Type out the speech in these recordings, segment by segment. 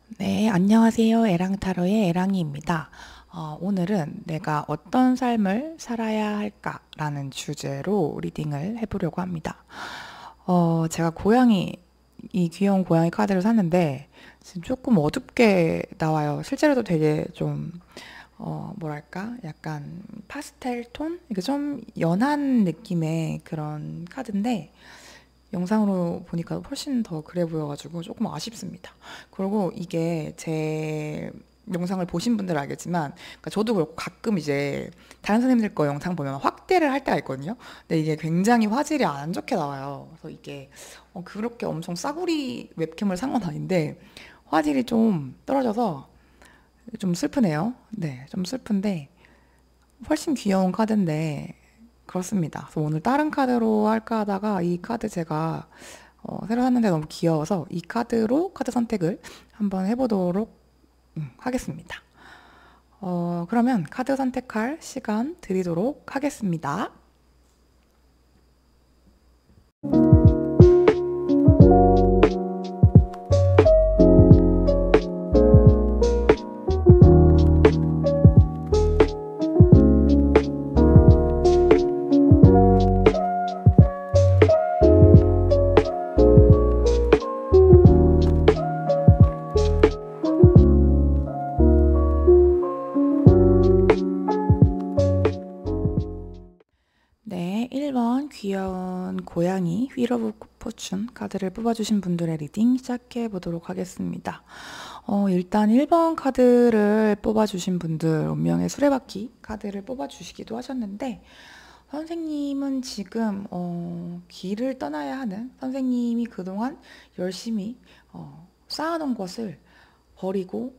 네, 안녕하세요. 에랑타로의 에랑이입니다. 오늘은 내가 어떤 삶을 살아야 할까라는 주제로 리딩을 해보려고 합니다. 제가 이 귀여운 고양이 카드를 샀는데, 지금 조금 어둡게 나와요. 실제로도 되게 좀, 뭐랄까, 약간 파스텔 톤? 이게 좀 연한 느낌의 그런 카드인데, 영상으로 보니까 훨씬 더 그래 보여가지고 조금 아쉽습니다. 그리고 이게 제 영상을 보신 분들은 알겠지만, 그러니까 저도 그렇고 가끔 이제 다른 선생님들 거 영상 보면 확대를 할 때가 있거든요. 근데 이게 굉장히 화질이 안 좋게 나와요. 그래서 이게 그렇게 엄청 싸구리 웹캠을 산 건 아닌데 화질이 좀 떨어져서 좀 슬프네요. 네, 좀 슬픈데 훨씬 귀여운 카드인데 그렇습니다. 그래서 오늘 다른 카드로 할까 하다가 이 카드 제가 새로 샀는데 너무 귀여워서 이 카드로 카드 선택을 한번 해보도록 하겠습니다. 그러면 카드 선택할 시간 드리도록 하겠습니다. 네, 1번 귀여운 고양이 휠 오브 포춘 카드를 뽑아주신 분들의 리딩 시작해 보도록 하겠습니다. 일단 1번 카드를 뽑아주신 분들, 운명의 수레바퀴 카드를 뽑아주시기도 하셨는데, 선생님은 지금, 길을 떠나야 하는 선생님이 그동안 열심히, 쌓아놓은 것을 버리고,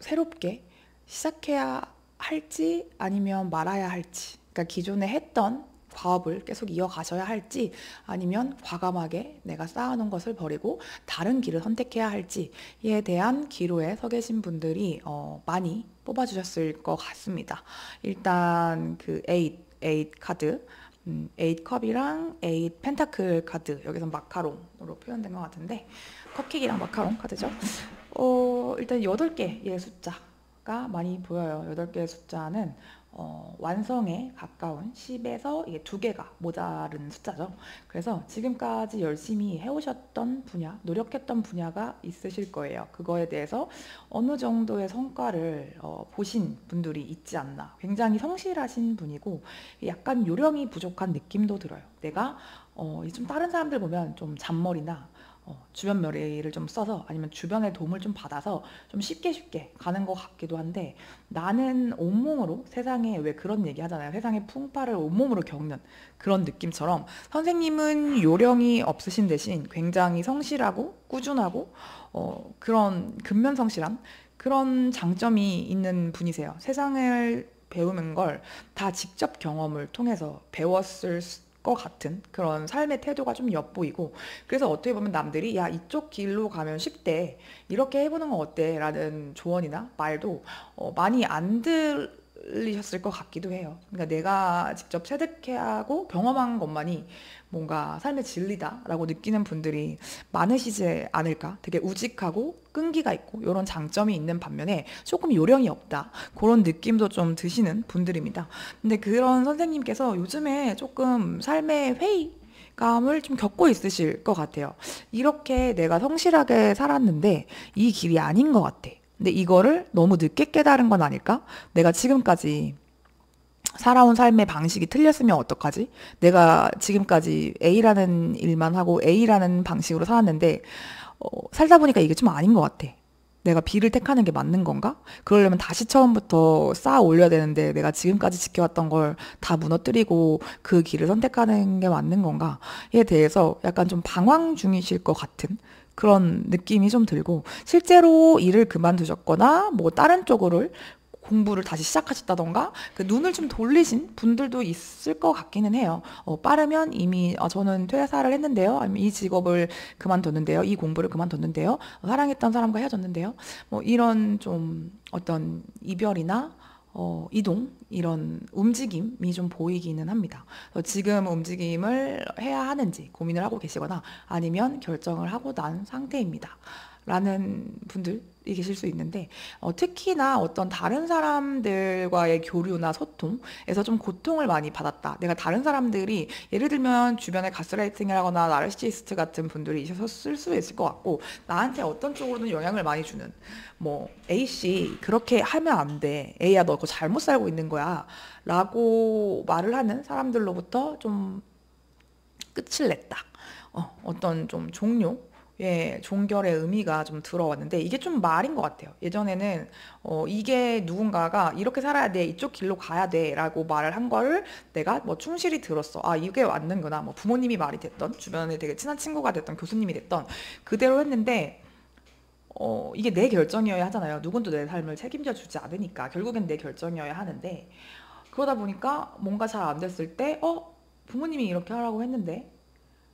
새롭게 시작해야 할지 아니면 말아야 할지, 그러니까 기존에 했던 과업을 계속 이어가셔야 할지 아니면 과감하게 내가 쌓아놓은 것을 버리고 다른 길을 선택해야 할지에 대한 기로에 서 계신 분들이 많이 뽑아주셨을 것 같습니다. 일단 그 8 카드, 8 컵이랑 8 펜타클 카드, 여기서 마카롱으로 표현된 것 같은데 컵케이크랑 마카롱 카드죠. 일단 8개의 숫자가 많이 보여요. 8개의 숫자는 완성에 가까운 10에서 이게 2개가 모자른 숫자죠. 그래서 지금까지 열심히 해오셨던 분야, 노력했던 분야가 있으실 거예요. 그거에 대해서 어느 정도의 성과를 보신 분들이 있지 않나. 굉장히 성실하신 분이고 약간 요령이 부족한 느낌도 들어요. 내가 좀 다른 사람들 보면 좀 잔머리나 주변 머리를 좀 써서 아니면 주변의 도움을 좀 받아서 좀 쉽게 가는 것 같기도 한데 나는 온몸으로 세상에 왜 그런 얘기 하잖아요. 세상의 풍파를 온몸으로 겪는 그런 느낌처럼 선생님은 요령이 없으신 대신 굉장히 성실하고 꾸준하고 그런 근면성실한 그런 장점이 있는 분이세요. 세상을 배우는 걸 다 직접 경험을 통해서 배웠을 것 같은 그런 삶의 태도가 좀 엿보이고 그래서 어떻게 보면 남들이 야 이쪽 길로 가면 쉽대 이렇게 해보는 건 어때 라는 조언이나 말도 많이 안 들리셨을 것 같기도 해요. 그러니까 내가 직접 체득하고 경험한 것만이 뭔가 삶의 진리다라고 느끼는 분들이 많으시지 않을까. 되게 우직하고 끈기가 있고 이런 장점이 있는 반면에 조금 요령이 없다 그런 느낌도 좀 드시는 분들입니다. 근데 그런 선생님께서 요즘에 조금 삶의 회의감을 좀 겪고 있으실 것 같아요. 이렇게 내가 성실하게 살았는데 이 길이 아닌 것 같아. 근데 이거를 너무 늦게 깨달은 건 아닐까? 내가 지금까지 살아온 삶의 방식이 틀렸으면 어떡하지? 내가 지금까지 A라는 일만 하고 A라는 방식으로 살았는데 살다 보니까 이게 좀 아닌 것 같아. 내가 B를 택하는 게 맞는 건가? 그러려면 다시 처음부터 쌓아 올려야 되는데 내가 지금까지 지켜왔던 걸 다 무너뜨리고 그 길을 선택하는 게 맞는 건가?에 대해서 약간 좀 방황 중이실 것 같은 그런 느낌이 좀 들고 실제로 일을 그만두셨거나 뭐 다른 쪽으로 공부를 다시 시작하셨다던가 그 눈을 좀 돌리신 분들도 있을 것 같기는 해요. 빠르면 이미 저는 퇴사를 했는데요. 아니면 이 직업을 그만뒀는데요. 이 공부를 그만뒀는데요. 사랑했던 사람과 헤어졌는데요. 뭐 이런 좀 어떤 이별이나 이동 이런 움직임이 좀 보이기는 합니다. 지금 움직임을 해야 하는지 고민을 하고 계시거나 아니면 결정을 하고 난 상태입니다. 라는 분들이 계실 수 있는데 특히나 어떤 다른 사람들과의 교류나 소통에서 좀 고통을 많이 받았다. 내가 다른 사람들이 예를 들면 주변에 가스라이팅을 하거나 나르시시스트 같은 분들이 있을 수 있을 것 같고 나한테 어떤 쪽으로는 영향을 많이 주는 뭐 A씨 그렇게 하면 안 돼. A야 너 그거 잘못 살고 있는 거야. 라고 말을 하는 사람들로부터 좀 끝을 냈다. 어떤 좀 종교의 종결의 의미가 좀 들어왔는데 이게 좀 말인 것 같아요. 예전에는 이게 누군가가 이렇게 살아야 돼, 이쪽 길로 가야 돼 라고 말을 한 거를 내가 뭐 충실히 들었어. 아 이게 맞는구나. 뭐 부모님이 말이 됐던 주변에 되게 친한 친구가 됐던 교수님이 됐던 그대로 했는데 이게 내 결정이어야 하잖아요. 누군도 내 삶을 책임져 주지 않으니까 결국엔 내 결정이어야 하는데 그러다 보니까 뭔가 잘 안 됐을 때 부모님이 이렇게 하라고 했는데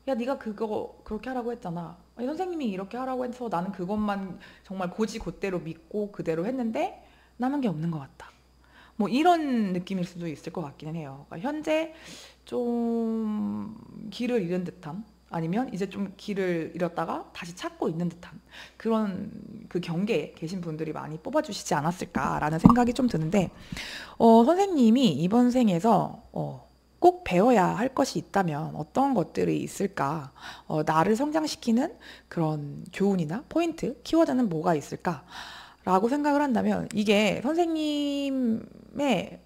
야 네가 그거 그렇게 하라고 했잖아. 아니, 선생님이 이렇게 하라고 해서 나는 그것만 정말 곧이곧대로 믿고 그대로 했는데 남은 게 없는 것 같다. 뭐 이런 느낌일 수도 있을 것 같기는 해요. 그러니까 현재 좀 길을 잃은 듯한 아니면 이제 좀 길을 잃었다가 다시 찾고 있는 듯한 그런 그 경계에 계신 분들이 많이 뽑아주시지 않았을까라는 생각이 좀 드는데 선생님이 이번 생에서 꼭 배워야 할 것이 있다면 어떤 것들이 있을까? 나를 성장시키는 그런 교훈이나 포인트, 키워드는 뭐가 있을까? 라고 생각을 한다면 이게 선생님의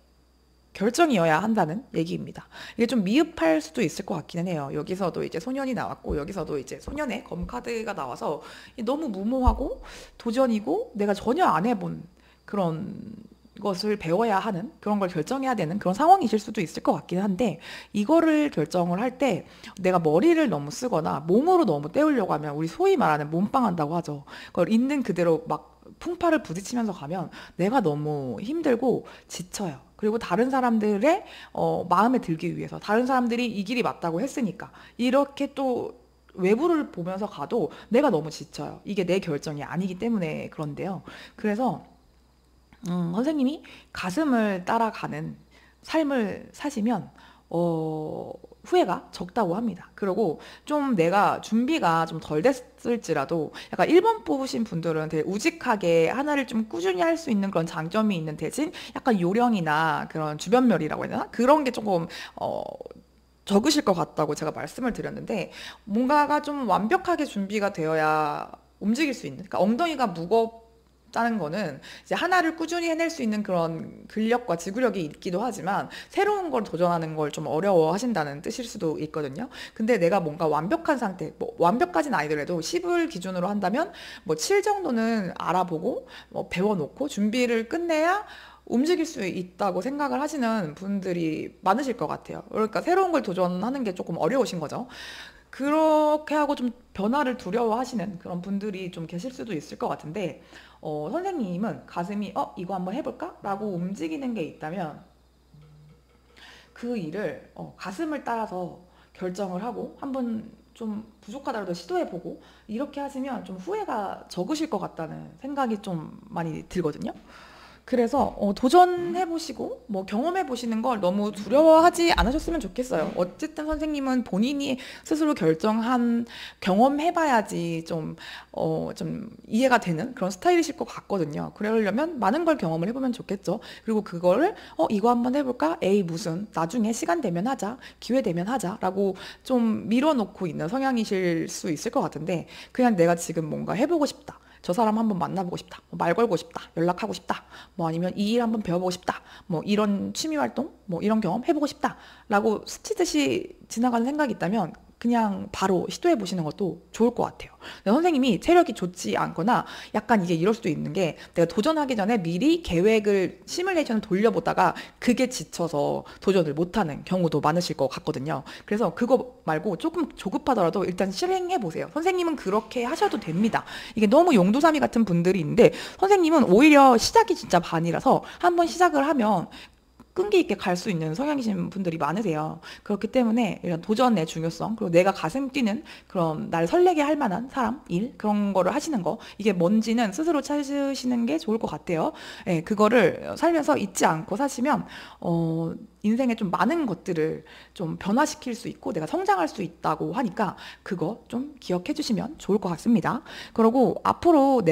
결정이어야 한다는 얘기입니다. 이게 좀 미흡할 수도 있을 것 같기는 해요. 여기서도 이제 소년이 나왔고 여기서도 이제 소년의 검카드가 나와서 너무 무모하고 도전이고 내가 전혀 안 해본 그런 것을 배워야 하는 그런 걸 결정해야 되는 그런 상황이실 수도 있을 것 같기는 한데 이거를 결정을 할 때 내가 머리를 너무 쓰거나 몸으로 너무 때우려고 하면 우리 소위 말하는 몸빵한다고 하죠. 그걸 있는 그대로 막 풍파를 부딪히면서 가면 내가 너무 힘들고 지쳐요. 그리고 다른 사람들의 마음에 들기 위해서 다른 사람들이 이 길이 맞다고 했으니까 이렇게 또 외부를 보면서 가도 내가 너무 지쳐요. 이게 내 결정이 아니기 때문에 그런데요. 그래서 선생님이 가슴을 따라가는 삶을 사시면 후회가 적다고 합니다. 그리고 좀 내가 준비가 좀 덜 됐을지라도 약간 1번 뽑으신 분들은 되게 우직하게 하나를 좀 꾸준히 할 수 있는 그런 장점이 있는 대신 약간 요령이나 그런 주변멸이라고 해야 되나? 그런 게 조금 적으실 것 같다고 제가 말씀을 드렸는데 뭔가가 좀 완벽하게 준비가 되어야 움직일 수 있는 그러니까 엉덩이가 무겁다는 거는 이제 하나를 꾸준히 해낼 수 있는 그런 근력과 지구력이 있기도 하지만 새로운 걸 도전하는 걸 좀 어려워하신다는 뜻일 수도 있거든요. 근데 내가 뭔가 완벽한 상태, 뭐 완벽까지는 아니더라도 10을 기준으로 한다면 뭐 7 정도는 알아보고 뭐 배워놓고 준비를 끝내야 움직일 수 있다고 생각을 하시는 분들이 많으실 것 같아요. 그러니까 새로운 걸 도전하는 게 조금 어려우신 거죠. 그렇게 하고 좀 변화를 두려워하시는 그런 분들이 좀 계실 수도 있을 것 같은데 선생님은 가슴이 이거 한번 해볼까? 라고 움직이는 게 있다면 그 일을 가슴을 따라서 결정을 하고 한번 좀 부족하더라도 시도해보고 이렇게 하시면 좀 후회가 적으실 것 같다는 생각이 좀 많이 들거든요. 그래서 도전해보시고 뭐 경험해보시는 걸 너무 두려워하지 않으셨으면 좋겠어요. 어쨌든 선생님은 본인이 스스로 결정한 경험해봐야지 좀 이해가 되는 그런 스타일이실 것 같거든요. 그러려면 많은 걸 경험을 해보면 좋겠죠. 그리고 그거를 이거 한번 해볼까? 에이 무슨 나중에 시간 되면 하자, 기회 되면 하자 라고 좀 밀어놓고 있는 성향이실 수 있을 것 같은데 그냥 내가 지금 뭔가 해보고 싶다. 저 사람 한번 만나보고 싶다. 말 걸고 싶다. 연락하고 싶다. 뭐 아니면 이 일 한번 배워보고 싶다. 뭐 이런 취미 활동, 뭐 이런 경험 해보고 싶다. 라고 스치듯이 지나가는 생각이 있다면 그냥 바로 시도해 보시는 것도 좋을 것 같아요. 근데 선생님이 체력이 좋지 않거나 약간 이게 이럴 수도 있는 게 내가 도전하기 전에 미리 계획을 시뮬레이션을 돌려보다가 그게 지쳐서 도전을 못하는 경우도 많으실 것 같거든요. 그래서 그거 말고 조금 조급하더라도 일단 실행해 보세요. 선생님은 그렇게 하셔도 됩니다. 이게 너무 용두사미 같은 분들이 있는데 선생님은 오히려 시작이 진짜 반이라서 한번 시작을 하면 끈기 있게 갈 수 있는 성향이신 분들이 많으세요. 그렇기 때문에 이런 도전의 중요성, 그리고 내가 가슴 뛰는 그런 날 설레게 할 만한 사람, 일, 그런 거를 하시는 거, 이게 뭔지는 스스로 찾으시는 게 좋을 것 같아요. 예, 그거를 살면서 잊지 않고 사시면, 인생에 좀 많은 것들을 좀 변화시킬 수 있고 내가 성장할 수 있다고 하니까 그거 좀 기억해 주시면 좋을 것 같습니다. 그리고 앞으로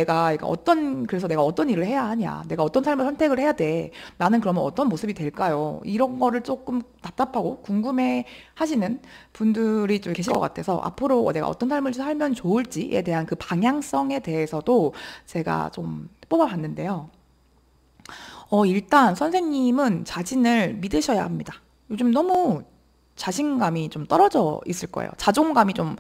그래서 내가 어떤 일을 해야 하냐, 내가 어떤 삶을 선택을 해야 돼, 나는 그러면 어떤 모습이 될까요? 이런 거를 조금 답답하고 궁금해 하시는 분들이 좀 계실 것 같아서 앞으로 내가 어떤 삶을 살면 좋을지에 대한 그 방향성에 대해서도 제가 좀 뽑아봤는데요. 일단 선생님은 자신을 믿으셔야 합니다. 요즘 너무 자신감이 좀 떨어져 있을 거예요. 자존감이 좀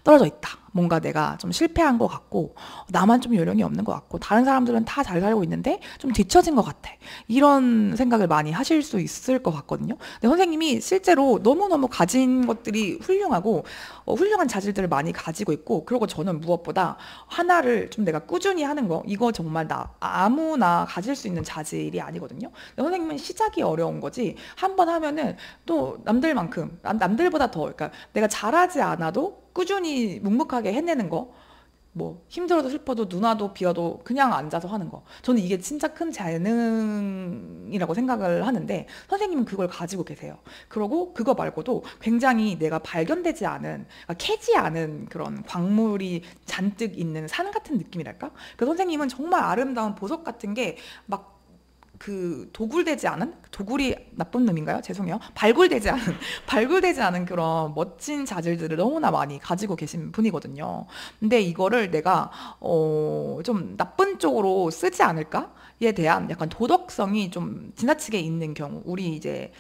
떨어져 있다. 뭔가 내가 좀 실패한 것 같고, 나만 좀 요령이 없는 것 같고, 다른 사람들은 다 잘 살고 있는데 좀 뒤처진 것 같아. 이런 생각을 많이 하실 수 있을 것 같거든요. 근데 선생님이 실제로 너무너무 가진 것들이 훌륭하고, 훌륭한 자질들을 많이 가지고 있고, 그리고 저는 무엇보다 하나를 좀 내가 꾸준히 하는 거, 이거 정말 아무나 가질 수 있는 자질이 아니거든요. 근데 선생님은 시작이 어려운 거지, 한 번 하면은 또 남들만큼, 남들보다 더, 그러니까 내가 잘하지 않아도 꾸준히 묵묵하게 해내는 거, 뭐 힘들어도 슬퍼도 눈와도 비와도 그냥 앉아서 하는 거, 저는 이게 진짜 큰 재능이라고 생각을 하는데 선생님은 그걸 가지고 계세요. 그리고 그거 말고도 굉장히 내가 발견되지 않은, 그러니까 캐지 않은 그런 광물이 잔뜩 있는 산 같은 느낌이랄까. 그 선생님은 정말 아름다운 보석 같은 게막 도굴되지 않은, 도굴이 나쁜 놈인가요? 죄송해요. 발굴되지 않은 발굴되지 않은 그런 멋진 자질들을 너무나 많이 가지고 계신 분이거든요. 근데 이거를 내가 좀 나쁜 쪽으로 쓰지 않을까에 대한 약간 도덕성이 좀 지나치게 있는 경우, 우리 이제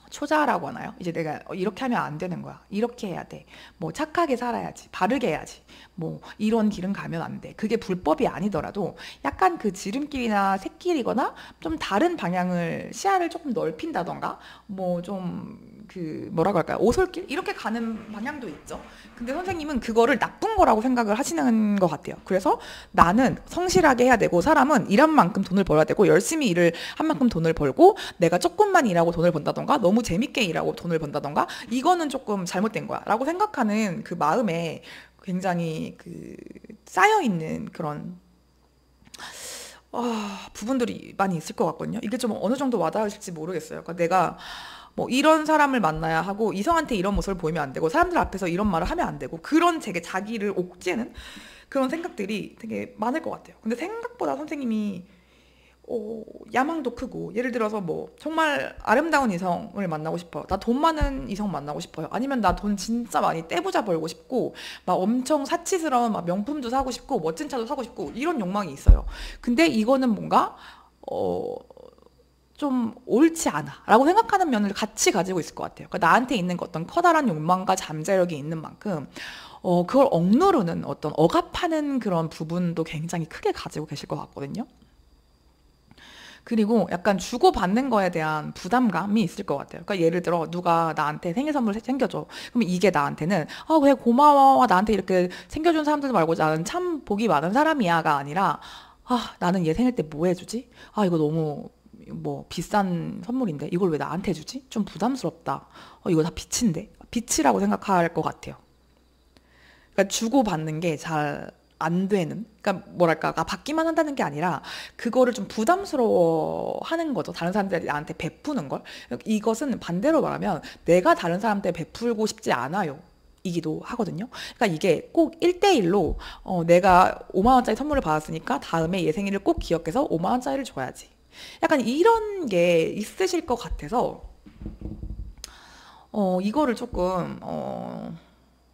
초자라고 하나요? 이제 내가 이렇게 하면 안 되는 거야. 이렇게 해야 돼. 뭐 착하게 살아야지. 바르게 해야지. 뭐 이런 길은 가면 안 돼. 그게 불법이 아니더라도 약간 그 지름길이나 샛길이거나 좀 다른 방향을, 시야를 조금 넓힌다던가, 뭐 좀 뭐라고 할까요? 오솔길? 이렇게 가는 방향도 있죠. 근데 선생님은 그거를 나쁜 거라고 생각을 하시는 것 같아요. 그래서 나는 성실하게 해야 되고, 사람은 일한 만큼 돈을 벌어야 되고, 열심히 일을 한 만큼 돈을 벌고, 내가 조금만 일하고 돈을 번다던가, 너무 재밌게 일하고 돈을 번다던가, 이거는 조금 잘못된 거야 라고 생각하는 그 마음에 굉장히 쌓여있는 그런 부분들이 많이 있을 것 같거든요. 이게 좀 어느 정도 와닿으실지 모르겠어요. 그러니까 내가 뭐 이런 사람을 만나야 하고, 이성한테 이런 모습을 보이면 안 되고, 사람들 앞에서 이런 말을 하면 안 되고, 그런 되게 자기를 옥죄는 그런 생각들이 되게 많을 것 같아요. 근데 생각보다 선생님이 야망도 크고, 예를 들어서 뭐 정말 아름다운 이성을 만나고 싶어요. 나 돈 많은 이성 만나고 싶어요. 아니면 나 돈 진짜 많이 떼부자 벌고 싶고, 막 엄청 사치스러운 막 명품도 사고 싶고, 멋진 차도 사고 싶고, 이런 욕망이 있어요. 근데 이거는 뭔가 어, 좀 옳지 않아 라고 생각하는 면을 같이 가지고 있을 것 같아요. 그러니까 나한테 있는 어떤 커다란 욕망과 잠재력이 있는 만큼 그걸 억누르는, 어떤 억압하는 그런 부분도 굉장히 크게 가지고 계실 것 같거든요. 그리고 약간 주고받는 거에 대한 부담감이 있을 것 같아요. 그러니까 예를 들어 누가 나한테 생일 선물 챙겨줘. 그러면 이게 나한테는 왜 고마워, 나한테 이렇게 챙겨준 사람들 말고 나는 참 복이 많은 사람이야가 아니라, 나는 얘 생일 때 뭐 해주지? 이거 너무 뭐 비싼 선물인데 이걸 왜 나한테 주지? 좀 부담스럽다. 이거 다 빚인데? 빚이라고 생각할 것 같아요. 그러니까 주고받는 게 잘 안 되는, 그러니까 뭐랄까, 받기만 한다는 게 아니라 그거를 좀 부담스러워 하는 거죠. 다른 사람들이 나한테 베푸는 걸. 이것은 반대로 말하면 내가 다른 사람한테 베풀고 싶지 않아요 이기도 하거든요. 그러니까 이게 꼭 1대1로 내가 5만 원짜리 선물을 받았으니까 다음에 얘 생일을 꼭 기억해서 5만 원짜리를 줘야지. 약간 이런 게 있으실 것 같아서 이거를 조금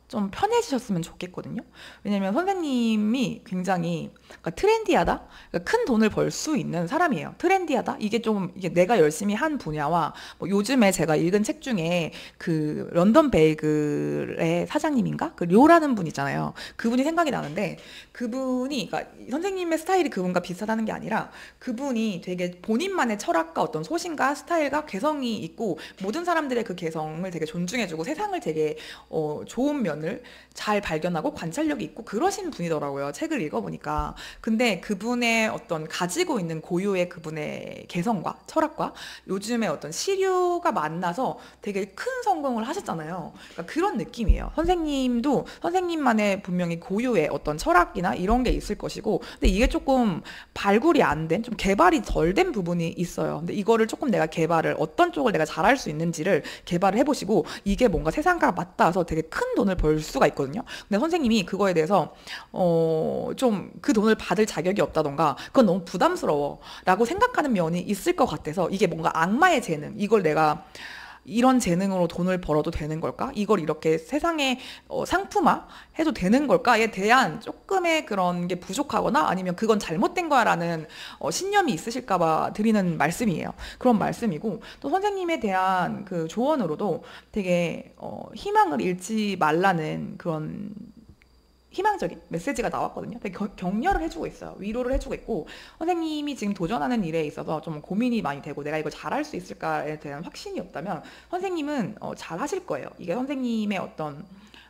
좀 편해지셨으면 좋겠거든요. 왜냐면 선생님이 굉장히, 그러니까 트렌디하다? 그러니까 큰 돈을 벌 수 있는 사람이에요. 트렌디하다? 이게 내가 열심히 한 분야와, 뭐 요즘에 제가 읽은 책 중에 그 런던 베이글의 사장님인가? 그 료라는 분 있잖아요. 그분이 생각이 나는데, 그분이, 그러니까 선생님의 스타일이 그분과 비슷하다는 게 아니라 그분이 되게 본인만의 철학과 어떤 소신과 스타일과 개성이 있고, 모든 사람들의 그 개성을 되게 존중해주고 세상을 되게 좋은 면 면을 잘 발견하고 관찰력이 있고 그러신 분이더라고요. 책을 읽어보니까. 근데 그분의 어떤 가지고 있는 고유의 그분의 개성과 철학과 요즘에 어떤 시류가 만나서 되게 큰 성공을 하셨잖아요. 그러니까 그런 느낌이에요. 선생님도 선생님만의 분명히 고유의 어떤 철학이나 이런 게 있을 것이고, 근데 이게 조금 발굴이 안 된, 좀 개발이 덜 된 부분이 있어요. 근데 이거를 조금 내가 개발을, 어떤 쪽을 내가 잘할 수 있는지를 개발을 해보시고, 이게 뭔가 세상과 맞닿아서 되게 큰 돈을 벌 수가 있거든요. 근데 선생님이 그거에 대해서, 좀 그 돈을 받을 자격이 없다던가, 그건 너무 부담스러워. 라고 생각하는 면이 있을 것 같아서, 이게 뭔가 악마의 재능, 이걸 내가 이런 재능으로 돈을 벌어도 되는 걸까? 이걸 이렇게 세상에 상품화 해도 되는 걸까에 대한 조금의 그런 게 부족하거나 아니면 그건 잘못된 거야라는 신념이 있으실까 봐 드리는 말씀이에요. 그런 말씀이고, 또 선생님에 대한 그 조언으로도 되게 희망을 잃지 말라는 그런 희망적인 메시지가 나왔거든요. 되게 격려를 해주고 있어요. 위로를 해주고 있고, 선생님이 지금 도전하는 일에 있어서 좀 고민이 많이 되고 내가 이걸 잘할 수 있을까에 대한 확신이 없다면 선생님은 잘하실 거예요. 이게 선생님의 어떤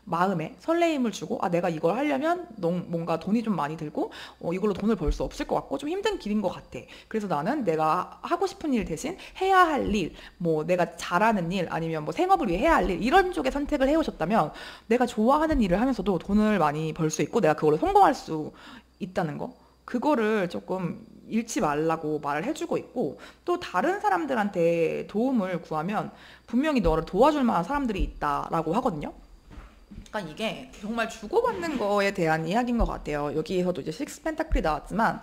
마음에 설레임을 주고, 아 내가 이걸 하려면 뭔가 돈이 좀 많이 들고 이걸로 돈을 벌 수 없을 것 같고 좀 힘든 길인 것 같아. 그래서 나는 내가 하고 싶은 일 대신 해야 할 일, 뭐 내가 잘하는 일 아니면 뭐 생업을 위해 해야 할 일, 이런 쪽에 선택을 해오셨다면 내가 좋아하는 일을 하면서도 돈을 많이 벌 수 있고 내가 그걸로 성공할 수 있다는 거, 그거를 조금 잃지 말라고 말을 해주고 있고, 또 다른 사람들한테 도움을 구하면 분명히 너를 도와줄 만한 사람들이 있다라고 하거든요. 그러니까 이게 정말 주고받는 거에 대한 이야기인 것 같아요. 여기에서도 이제 식스 펜타클이 나왔지만,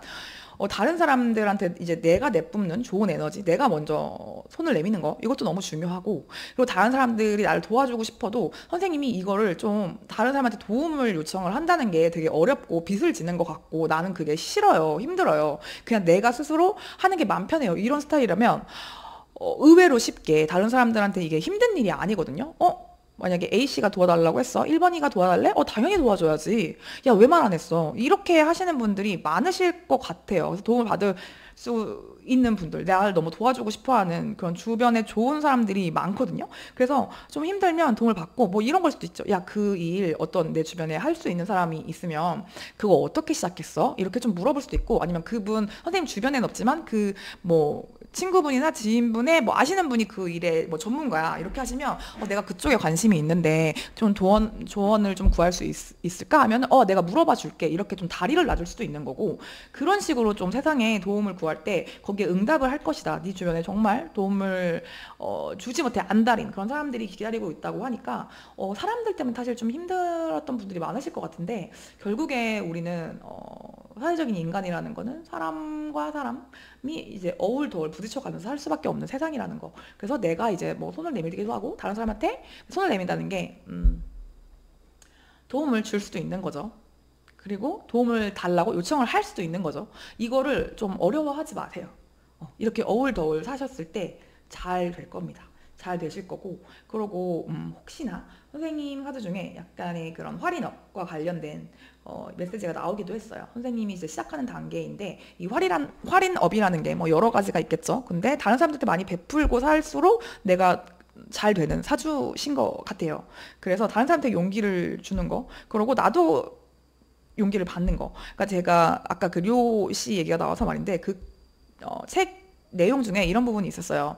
다른 사람들한테 이제 내가 내뿜는 좋은 에너지, 내가 먼저 손을 내미는 거, 이것도 너무 중요하고, 그리고 다른 사람들이 나를 도와주고 싶어도 선생님이 이거를 좀 다른 사람한테 도움을 요청을 한다는 게 되게 어렵고 빚을 지는 것 같고 나는 그게 싫어요. 힘들어요. 그냥 내가 스스로 하는 게 마음 편해요. 이런 스타일이라면 의외로 쉽게 다른 사람들한테 이게 힘든 일이 아니거든요. 만약에 A씨가 도와달라고 했어. 1번이가 도와달래? 당연히 도와줘야지. 야, 왜 말 안 했어? 이렇게 하시는 분들이 많으실 것 같아요. 그래서 도움을 받을 수 있는 분들, 나를 너무 도와주고 싶어 하는 그런 주변에 좋은 사람들이 많거든요. 그래서 좀 힘들면 도움을 받고, 뭐 이런 걸 수도 있죠. 야, 그 일 어떤 내 주변에 할 수 있는 사람이 있으면 그거 어떻게 시작했어? 이렇게 좀 물어볼 수도 있고, 아니면 그분, 선생님 주변엔 없지만 그 뭐 친구분이나 지인분의 뭐 아시는 분이 그 일에 뭐 전문가야. 이렇게 하시면 내가 그쪽에 관심이 있는데 좀 조언을 좀 구할 수 있을까 하면 내가 물어봐 줄게. 이렇게 좀 다리를 놔줄 수도 있는 거고, 그런 식으로 좀 세상에 도움을 구할 때 거기에 응답을 할 것이다. 네 주변에 정말 도움을 주지 못해 안달인 그런 사람들이 기다리고 있다고 하니까 사람들 때문에 사실 좀 힘들었던 분들이 많으실 것 같은데, 결국에 우리는 사회적인 인간이라는 거는 사람과 사람이 이제 어울도울 부딪혀가면서 살 수밖에 없는 세상이라는 거. 그래서 내가 이제 뭐 손을 내밀기도 하고 다른 사람한테 손을 내민다는 게 도움을 줄 수도 있는 거죠. 그리고 도움을 달라고 요청을 할 수도 있는 거죠. 이거를 좀 어려워하지 마세요. 이렇게 어울더울 사셨을 때 잘 될 겁니다. 잘 되실 거고, 그러고 혹시나 선생님 카드 중에 약간의 그런 할인업과 관련된 메시지가 나오기도 했어요. 선생님이 이제 시작하는 단계인데 이 할인업이라는 게 뭐 여러 가지가 있겠죠. 근데 다른 사람들한테 많이 베풀고 살수록 내가 잘 되는 사주신 것 같아요. 그래서 다른 사람한테 용기를 주는 거, 그러고 나도 용기를 받는 거. 그러니까 제가 아까 그 료씨 얘기가 나와서 말인데, 그 책 내용 중에 이런 부분이 있었어요.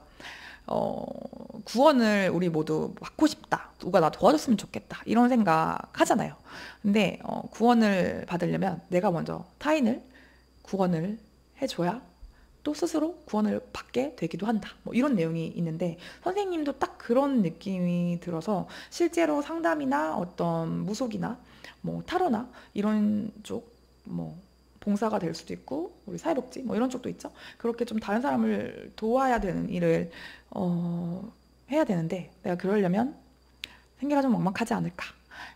구원을 우리 모두 받고 싶다. 누가 나 도와줬으면 좋겠다. 이런 생각 하잖아요. 근데 구원을 받으려면 내가 먼저 타인을 구원을 해줘야 또 스스로 구원을 받게 되기도 한다. 뭐 이런 내용이 있는데, 선생님도 딱 그런 느낌이 들어서 실제로 상담이나 어떤 무속이나 뭐 타로나 이런 쪽 뭐 봉사가 될 수도 있고, 우리 사회복지 뭐 이런 쪽도 있죠. 그렇게 좀 다른 사람을 도와야 되는 일을 해야 되는데, 내가 그러려면 생계가 좀 막막하지 않을까,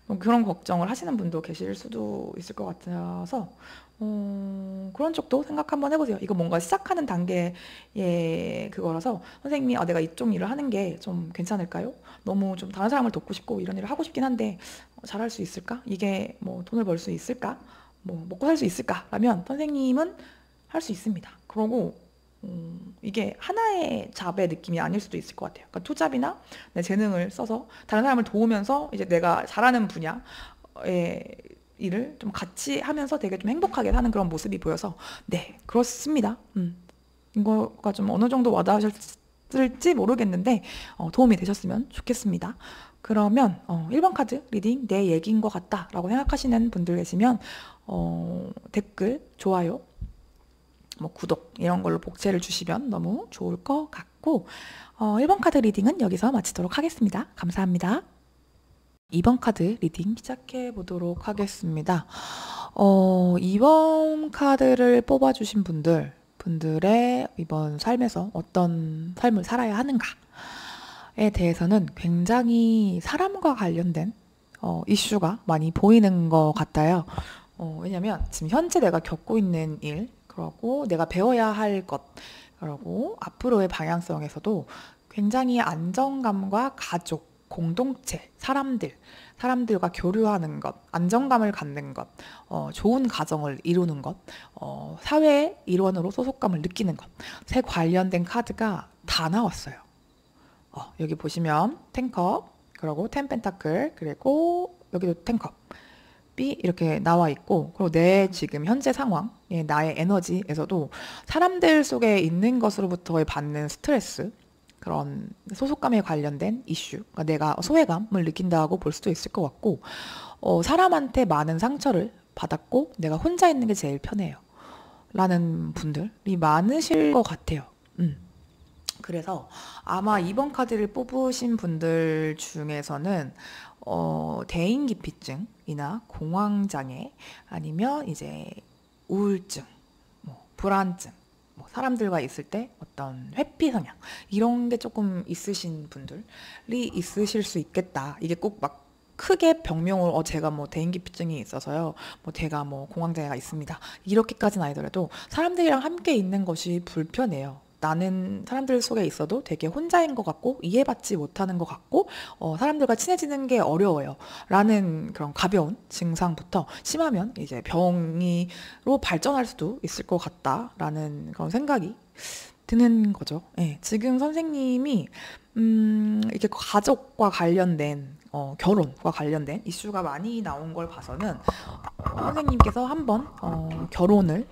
뭐 그런 걱정을 하시는 분도 계실 수도 있을 것 같아서 그런 쪽도 생각 한번 해보세요. 이거 뭔가 시작하는 단계의 그거라서 선생님이 내가 이쪽 일을 하는 게 좀 괜찮을까요? 너무 좀 다른 사람을 돕고 싶고 이런 일을 하고 싶긴 한데 잘할 수 있을까? 이게 뭐 돈을 벌 수 있을까? 뭐 먹고 살 수 있을까? 라면 선생님은 할 수 있습니다. 그러고 이게 하나의 잡의 느낌이 아닐 수도 있을 것 같아요. 그러니까 투잡이나 내 재능을 써서 다른 사람을 도우면서 이제 내가 잘하는 분야의 일을 좀 같이 하면서 되게 좀 행복하게 사는 그런 모습이 보여서 네, 그렇습니다. 이거가 좀 어느 정도 와닿으셨을지 모르겠는데 도움이 되셨으면 좋겠습니다. 그러면 1번 카드 리딩 내 얘기인 것 같다 라고 생각하시는 분들 계시면 댓글, 좋아요, 뭐 구독 이런 걸로 복제를 주시면 너무 좋을 것 같고 1번 카드 리딩은 여기서 마치도록 하겠습니다. 감사합니다. 2번 카드 리딩 시작해 보도록 하겠습니다. 2번 카드를 뽑아주신 분들의 이번 삶에서 어떤 삶을 살아야 하는가에 대해서는 굉장히 사람과 관련된 이슈가 많이 보이는 것 같아요. 왜냐면 지금 현재 내가 겪고 있는 일, 그리고 내가 배워야 할 것, 그리고 앞으로의 방향성에서도 굉장히 안정감과 가족, 공동체, 사람들과 교류하는 것, 안정감을 갖는 것, 좋은 가정을 이루는 것, 사회 일원으로 소속감을 느끼는 것에 관련된 카드가 다 나왔어요. 여기 보시면 텐컵, 그리고 텐펜타클, 그리고 여기도 텐컵. 이렇게 나와 있고, 그리고 내 지금 현재 상황, 나의 에너지에서도 사람들 속에 있는 것으로부터의 받는 스트레스, 그런 소속감에 관련된 이슈, 그러니까 내가 소외감을 느낀다고 볼 수도 있을 것 같고, 사람한테 많은 상처를 받았고 내가 혼자 있는 게 제일 편해요 라는 분들이 많으실 것 같아요. 그래서 아마 2번 카드를 뽑으신 분들 중에서는 대인기피증이나 공황장애, 아니면 이제 우울증, 불안증, 사람들과 있을 때 어떤 회피 성향 이런 게 조금 있으신 분들이 있으실 수 있겠다. 이게 꼭 막 크게 병명으로 제가 뭐 대인기피증이 있어서요, 제가 뭐 공황장애가 있습니다 이렇게까지는 아니더라도 사람들이랑 함께 있는 것이 불편해요. 나는 사람들 속에 있어도 되게 혼자인 것 같고 이해받지 못하는 것 같고 사람들과 친해지는 게 어려워요 라는 그런 가벼운 증상부터 심하면 이제 병으로 발전할 수도 있을 것 같다라는 그런 생각이 드는 거죠. 네, 지금 선생님이 이렇게 가족과 관련된 결혼과 관련된 이슈가 많이 나온 걸 봐서는 선생님께서 한번 결혼을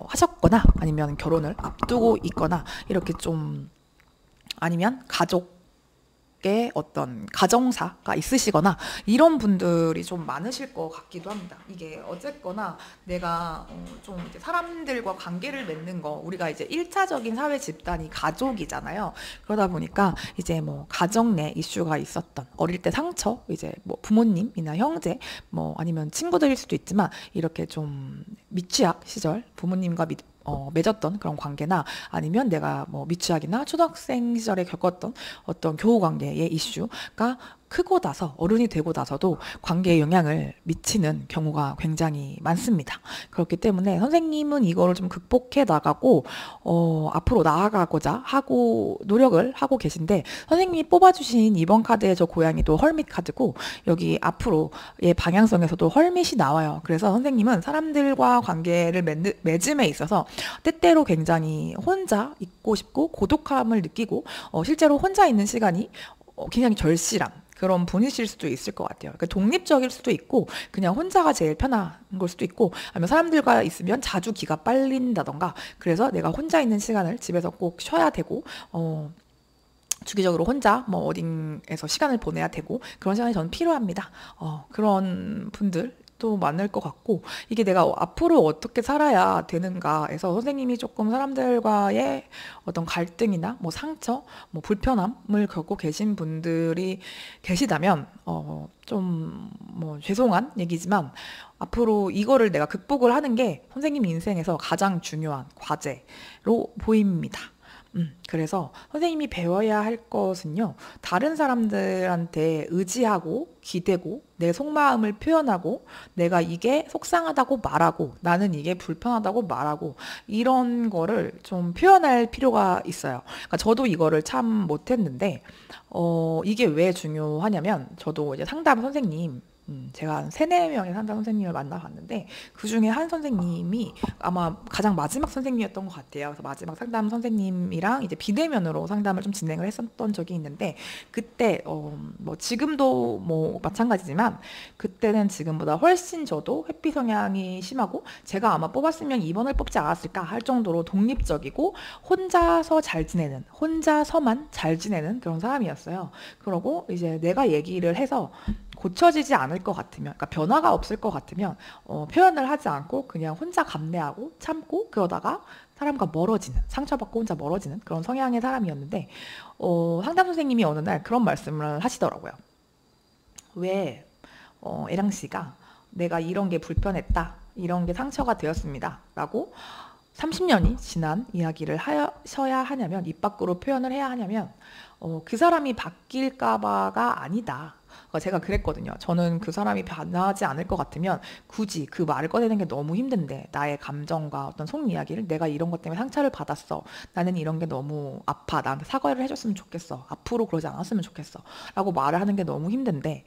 하셨거나 아니면 결혼을 앞두고 있거나 이렇게 좀, 아니면 가족의 어떤 가정사가 있으시거나 이런 분들이 좀 많으실 것 같기도 합니다. 이게 어쨌거나 내가 좀 이제 사람들과 관계를 맺는 거, 우리가 이제 1차적인 사회 집단이 가족이잖아요. 그러다 보니까 이제 뭐 가정 내 이슈가 있었던 어릴 때 상처, 이제 뭐 부모님이나 형제, 아니면 친구들일 수도 있지만 이렇게 좀 미취학 시절 부모님과 맺었던 그런 관계나, 아니면 내가 미취학이나 초등학생 시절에 겪었던 어떤 교우 관계의 이슈가 크고 나서 어른이 되고 나서도 관계에 영향을 미치는 경우가 굉장히 많습니다. 그렇기 때문에 선생님은 이거를 좀 극복해 나가고 앞으로 나아가고자 하고 노력을 하고 계신데, 선생님이 뽑아주신 2번 카드의 저 고양이도 헐밋 카드고 여기 앞으로의 방향성에서도 헐밋이 나와요. 그래서 선생님은 사람들과 관계를 맺음에 있어서 때때로 굉장히 혼자 있고 싶고 고독함을 느끼고 실제로 혼자 있는 시간이 굉장히 절실한 그런 분이실 수도 있을 것 같아요. 그러니까 독립적일 수도 있고 그냥 혼자가 제일 편한 걸 수도 있고, 아니면 사람들과 있으면 자주 기가 빨린다던가, 그래서 내가 혼자 있는 시간을 집에서 꼭 쉬어야 되고 주기적으로 혼자 어딘에서 시간을 보내야 되고 그런 시간이 저는 필요합니다. 그런 분들 또 많을 것 같고, 이게 내가 앞으로 어떻게 살아야 되는가에서 선생님이 조금 사람들과의 어떤 갈등이나 상처, 불편함을 겪고 계신 분들이 계시다면 좀 죄송한 얘기지만 앞으로 이거를 내가 극복을 하는 게 선생님 인생에서 가장 중요한 과제로 보입니다. 그래서 선생님이 배워야 할 것은요, 다른 사람들한테 의지하고 기대고 내 속마음을 표현하고 내가 이게 속상하다고 말하고 나는 이게 불편하다고 말하고 이런 거를 좀 표현할 필요가 있어요. 그러니까 저도 이거를 참 못했는데 이게 왜 중요하냐면, 저도 이제 상담 선생님 제가 한 3-4명의 상담 선생님을 만나봤는데 그 중에 한 선생님이 아마 가장 마지막 선생님이었던 것 같아요. 그래서 마지막 상담 선생님이랑 이제 비대면으로 상담을 좀 진행을 했었던 적이 있는데 그때 뭐 지금도 뭐 마찬가지지만 그때는 지금보다 훨씬 저도 회피 성향이 심하고 제가 아마 뽑았으면 2번을 뽑지 않았을까 할 정도로 독립적이고 혼자서 잘 지내는, 혼자서만 잘 지내는 그런 사람이었어요. 그러고 이제 내가 얘기를 해서 고쳐지지 않을 것 같으면, 그러니까 변화가 없을 것 같으면 표현을 하지 않고 그냥 혼자 감내하고 참고 그러다가 사람과 멀어지는, 상처받고 혼자 멀어지는 그런 성향의 사람이었는데 상담 선생님이 어느 날 그런 말씀을 하시더라고요. 왜 애랑 씨가 내가 이런 게 불편했다, 이런 게 상처가 되었습니다 라고 30년이 지난 이야기를 하셔야 하냐면, 입 밖으로 표현을 해야 하냐면 그 사람이 바뀔까봐가 아니다. 제가 그랬거든요. 저는 그 사람이 변하지 않을 것 같으면 굳이 그 말을 꺼내는 게 너무 힘든데 나의 감정과 어떤 속 이야기를 내가 이런 것 때문에 상처를 받았어. 나는 이런 게 너무 아파. 나한테 사과를 해줬으면 좋겠어. 앞으로 그러지 않았으면 좋겠어. 라고 말을 하는 게 너무 힘든데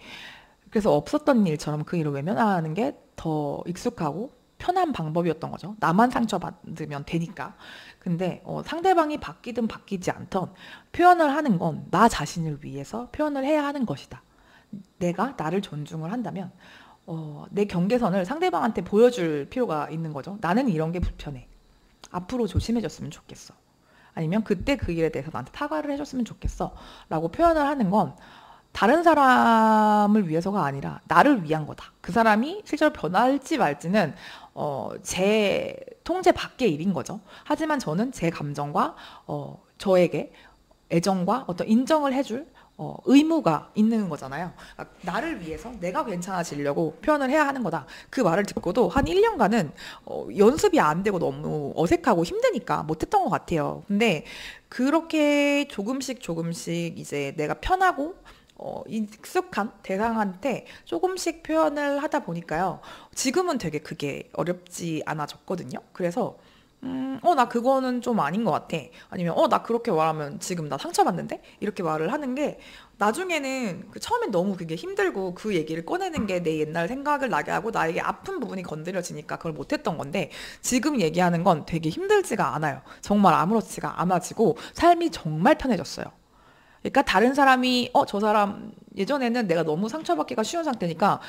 그래서 없었던 일처럼 그 일을 외면하는 게 더 익숙하고 편한 방법이었던 거죠. 나만 상처받으면 되니까. 근데 상대방이 바뀌든 바뀌지 않던 표현을 하는 건 나 자신을 위해서 표현을 해야 하는 것이다. 내가 나를 존중을 한다면 내 경계선을 상대방한테 보여줄 필요가 있는 거죠. 나는 이런 게 불편해. 앞으로 조심해줬으면 좋겠어. 아니면 그때 그 일에 대해서 나한테 사과를 해줬으면 좋겠어. 라고 표현을 하는 건 다른 사람을 위해서가 아니라 나를 위한 거다. 그 사람이 실제로 변할지 말지는 제 통제 밖의 일인 거죠. 하지만 저는 제 감정과 저에게 애정과 어떤 인정을 해줄 의무가 있는 거잖아요. 그러니까 나를 위해서 내가 괜찮아지려고 표현을 해야 하는 거다. 그 말을 듣고도 한 1년간은 연습이 안 되고 너무 어색하고 힘드니까 못했던 것 같아요. 근데 그렇게 조금씩 이제 내가 편하고 익숙한 대상한테 조금씩 표현을 하다 보니까요. 지금은 되게 그게 어렵지 않아졌거든요. 그래서 나 그거는 좀 아닌 것 같아. 아니면, 나 그렇게 말하면 지금 나 상처받는데? 이렇게 말을 하는 게 나중에는 처음엔 너무 그게 힘들고 그 얘기를 꺼내는 게 내 옛날 생각을 나게 하고 나에게 아픈 부분이 건드려지니까 그걸 못했던 건데 지금 얘기하는 건 되게 힘들지가 않아요. 정말 아무렇지가 않아지고 삶이 정말 편해졌어요. 그러니까 다른 사람이 저 사람 예전에는 내가 너무 상처받기가 쉬운 상태니까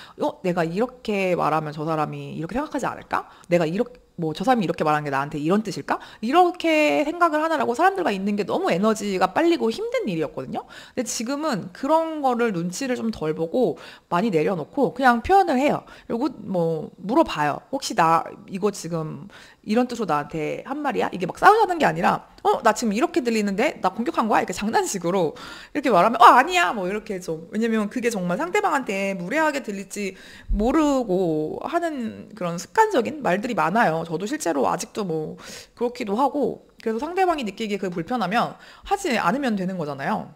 내가 이렇게 말하면 저 사람이 이렇게 생각하지 않을까? 내가 이렇게 뭐 저 사람이 이렇게 말하는 게 나한테 이런 뜻일까? 이렇게 생각을 하느라고 사람들과 있는 게 너무 에너지가 빨리고 힘든 일이었거든요. 근데 지금은 그런 거를 눈치를 좀 덜 보고 많이 내려놓고 그냥 표현을 해요. 그리고 뭐 물어봐요. 혹시 나 이거 지금 이런 뜻으로 나한테 한 말이야? 이게 막 싸우자는 게 아니라 나 지금 이렇게 들리는데 나 공격한 거야? 이렇게 장난식으로 이렇게 말하면 아니야 뭐 이렇게 좀, 왜냐면 그게 정말 상대방한테 무례하게 들릴지 모르고 하는 그런 습관적인 말들이 많아요. 저도 실제로 아직도 뭐 그렇기도 하고. 그래서 상대방이 느끼기에 그게 불편하면 하지 않으면 되는 거잖아요.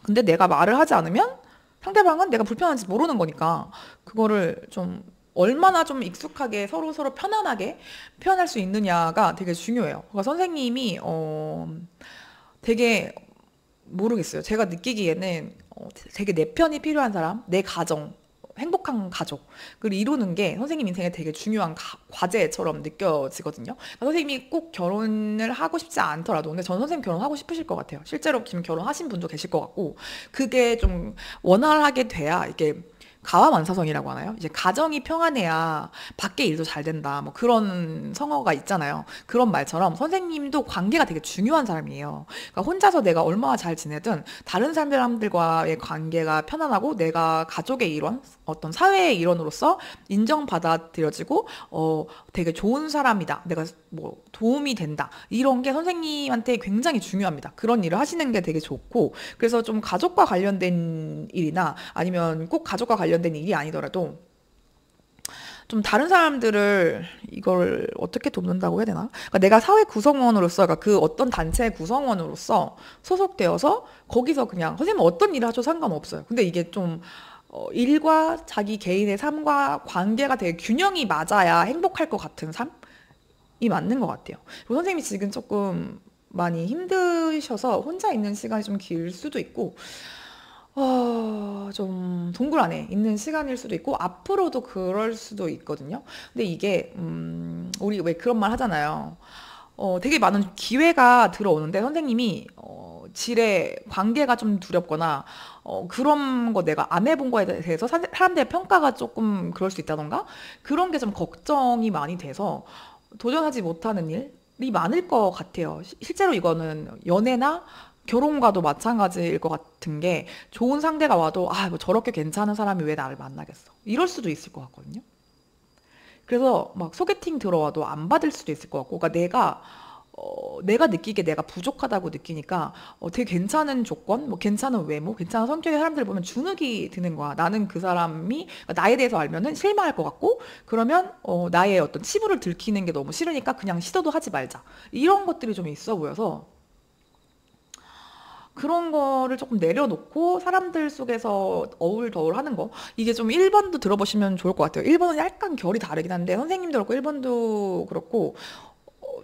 근데 내가 말을 하지 않으면 상대방은 내가 불편한지 모르는 거니까 그거를 좀 얼마나 좀 익숙하게 서로 편안하게 표현할 수 있느냐가 되게 중요해요. 그러니까 선생님이 되게 모르겠어요. 제가 느끼기에는 되게 내 편이 필요한 사람, 내 가정, 행복한 가족을 이루는 게 선생님 인생에 되게 중요한 과제처럼 느껴지거든요. 그러니까 선생님이 꼭 결혼을 하고 싶지 않더라도, 근데 저는 선생님 결혼하고 싶으실 것 같아요. 실제로 지금 결혼하신 분도 계실 것 같고, 그게 좀 원활하게 돼야 이게 가와만사성이라고 하나요? 이제 가정이 평안해야 밖에 일도 잘 된다. 뭐 그런 성어가 있잖아요. 그런 말처럼 선생님도 관계가 되게 중요한 사람이에요. 그러니까 혼자서 내가 얼마나 잘 지내든 다른 사람들과의 관계가 편안하고 내가 가족의 일원, 어떤 사회의 일원으로서 인정받아들여지고 되게 좋은 사람이다. 내가 뭐 도움이 된다. 이런 게 선생님한테 굉장히 중요합니다. 그런 일을 하시는 게 되게 좋고, 그래서 좀 가족과 관련된 일이나 아니면 꼭 가족과 관련된 일이 아니더라도 좀 다른 사람들을 이걸 어떻게 돕는다고 해야 되나? 그러니까 내가 사회 구성원으로서, 그러니까 그 어떤 단체의 구성원으로서 소속되어서 거기서 그냥 선생님 어떤 일을 하셔도 상관없어요. 근데 이게 좀 일과 자기 개인의 삶과 관계가 되게 균형이 맞아야 행복할 것 같은 삶이 맞는 것 같아요. 그리고 선생님이 지금 조금 많이 힘드셔서 혼자 있는 시간이 좀 길 수도 있고, 좀 동굴 안에 있는 시간일 수도 있고 앞으로도 그럴 수도 있거든요. 근데 이게 우리 왜 그런 말 하잖아요. 되게 많은 기회가 들어오는데 선생님이 질의 관계가 좀 두렵거나 그런 거 내가 안 해본 거에 대해서 사람들의 평가가 조금 그럴 수 있다던가 그런 게 좀 걱정이 많이 돼서 도전하지 못하는 일이 많을 것 같아요. 실제로 이거는 연애나 결혼과도 마찬가지일 것 같은 게 좋은 상대가 와도 뭐 저렇게 괜찮은 사람이 왜 나를 만나겠어. 이럴 수도 있을 것 같거든요. 그래서 막 소개팅 들어와도 안 받을 수도 있을 것 같고, 그러니까 내가 느끼기에 내가 부족하다고 느끼니까 되게 괜찮은 조건, 뭐 괜찮은 외모, 괜찮은 성격의 사람들 보면 주눅이 드는 거야. 나는 그 사람이 그러니까 나에 대해서 알면은 실망할 것 같고, 그러면 나의 어떤 치부를 들키는 게 너무 싫으니까 그냥 시도도 하지 말자. 이런 것들이 좀 있어 보여서 그런 거를 조금 내려놓고 사람들 속에서 어울더울 하는 거. 이게 좀 1번도 들어보시면 좋을 것 같아요. 1번은 약간 결이 다르긴 한데 선생님도 그렇고 1번도 그렇고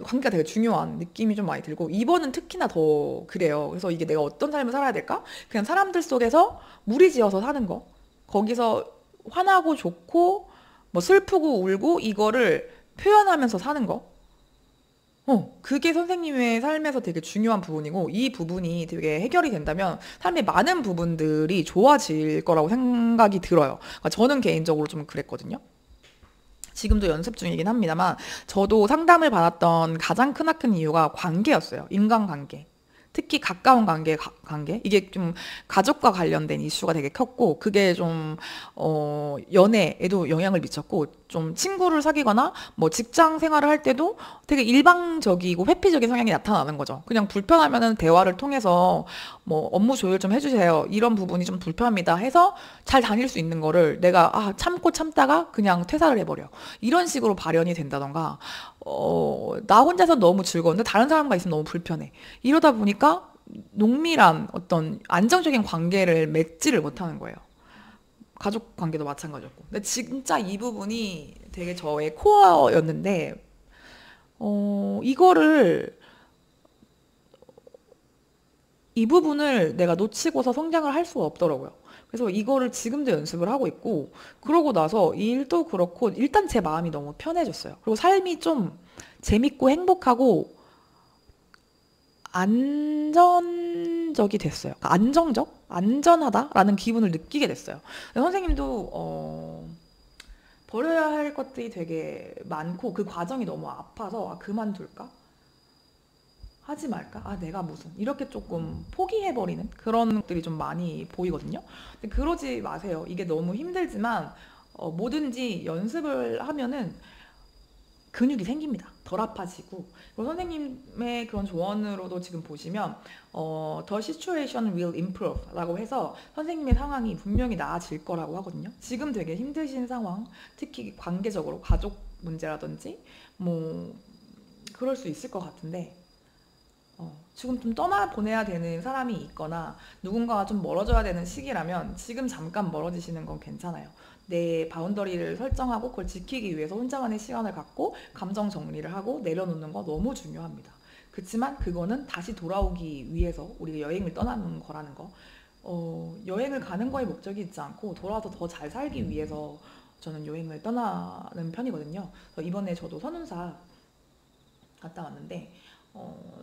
관계가 되게 중요한 느낌이 좀 많이 들고 2번은 특히나 더 그래요. 그래서 이게 내가 어떤 삶을 살아야 될까? 그냥 사람들 속에서 무리지어서 사는 거. 거기서 화나고 좋고 뭐 슬프고 울고 이거를 표현하면서 사는 거. 그게 선생님의 삶에서 되게 중요한 부분이고, 이 부분이 되게 해결이 된다면 삶의 많은 부분들이 좋아질 거라고 생각이 들어요. 그러니까 저는 개인적으로 좀 그랬거든요. 지금도 연습 중이긴 합니다만, 저도 상담을 받았던 가장 크나큰 이유가 관계였어요. 인간관계. 특히 가까운 관계? 이게 좀 가족과 관련된 이슈가 되게 컸고, 그게 좀, 연애에도 영향을 미쳤고, 좀 친구를 사귀거나, 뭐 직장 생활을 할 때도 되게 일방적이고 회피적인 성향이 나타나는 거죠. 그냥 불편하면은 대화를 통해서, 뭐 업무 조율 좀 해주세요. 이런 부분이 좀 불편합니다. 해서 잘 다닐 수 있는 거를 내가, 참고 참다가 그냥 퇴사를 해버려. 이런 식으로 발현이 된다던가, 나 혼자서 너무 즐거운데 다른 사람과 있으면 너무 불편해. 이러다 보니까 농밀한 어떤 안정적인 관계를 맺지를 못하는 거예요. 가족 관계도 마찬가지였고. 근데 진짜 이 부분이 되게 저의 코어였는데, 이거를, 이 부분을 내가 놓치고서 성장을 할 수가 없더라고요. 그래서 이거를 지금도 연습을 하고 있고, 그러고 나서 이 일도 그렇고, 일단 제 마음이 너무 편해졌어요. 그리고 삶이 좀 재밌고 행복하고 안전적이 됐어요. 그러니까 안정적? 안전하다라는 기분을 느끼게 됐어요. 선생님도 버려야 할 것들이 되게 많고 그 과정이 너무 아파서 그만둘까? 하지 말까? 내가 무슨 이렇게 조금 포기해버리는 그런 것들이 좀 많이 보이거든요. 근데 그러지 마세요. 이게 너무 힘들지만 뭐든지 연습을 하면은 근육이 생깁니다. 덜 아파지고. 그리고 선생님의 그런 조언으로도 지금 보시면, The situation will improve 라고 해서 선생님의 상황이 분명히 나아질 거라고 하거든요. 지금 되게 힘드신 상황, 특히 관계적으로 가족 문제라든지, 뭐, 그럴 수 있을 것 같은데, 지금 좀 떠나보내야 되는 사람이 있거나 누군가가 좀 멀어져야 되는 시기라면 지금 잠깐 멀어지시는 건 괜찮아요. 내 바운더리를 설정하고 그걸 지키기 위해서 혼자만의 시간을 갖고 감정 정리를 하고 내려놓는 거 너무 중요합니다. 그렇지만 그거는 다시 돌아오기 위해서 우리가 여행을 떠나는 거라는 거. 여행을 가는 거에 목적이 있지 않고 돌아와서 더 잘 살기 위해서 저는 여행을 떠나는 편이거든요. 그래서 이번에 저도 선운사 갔다 왔는데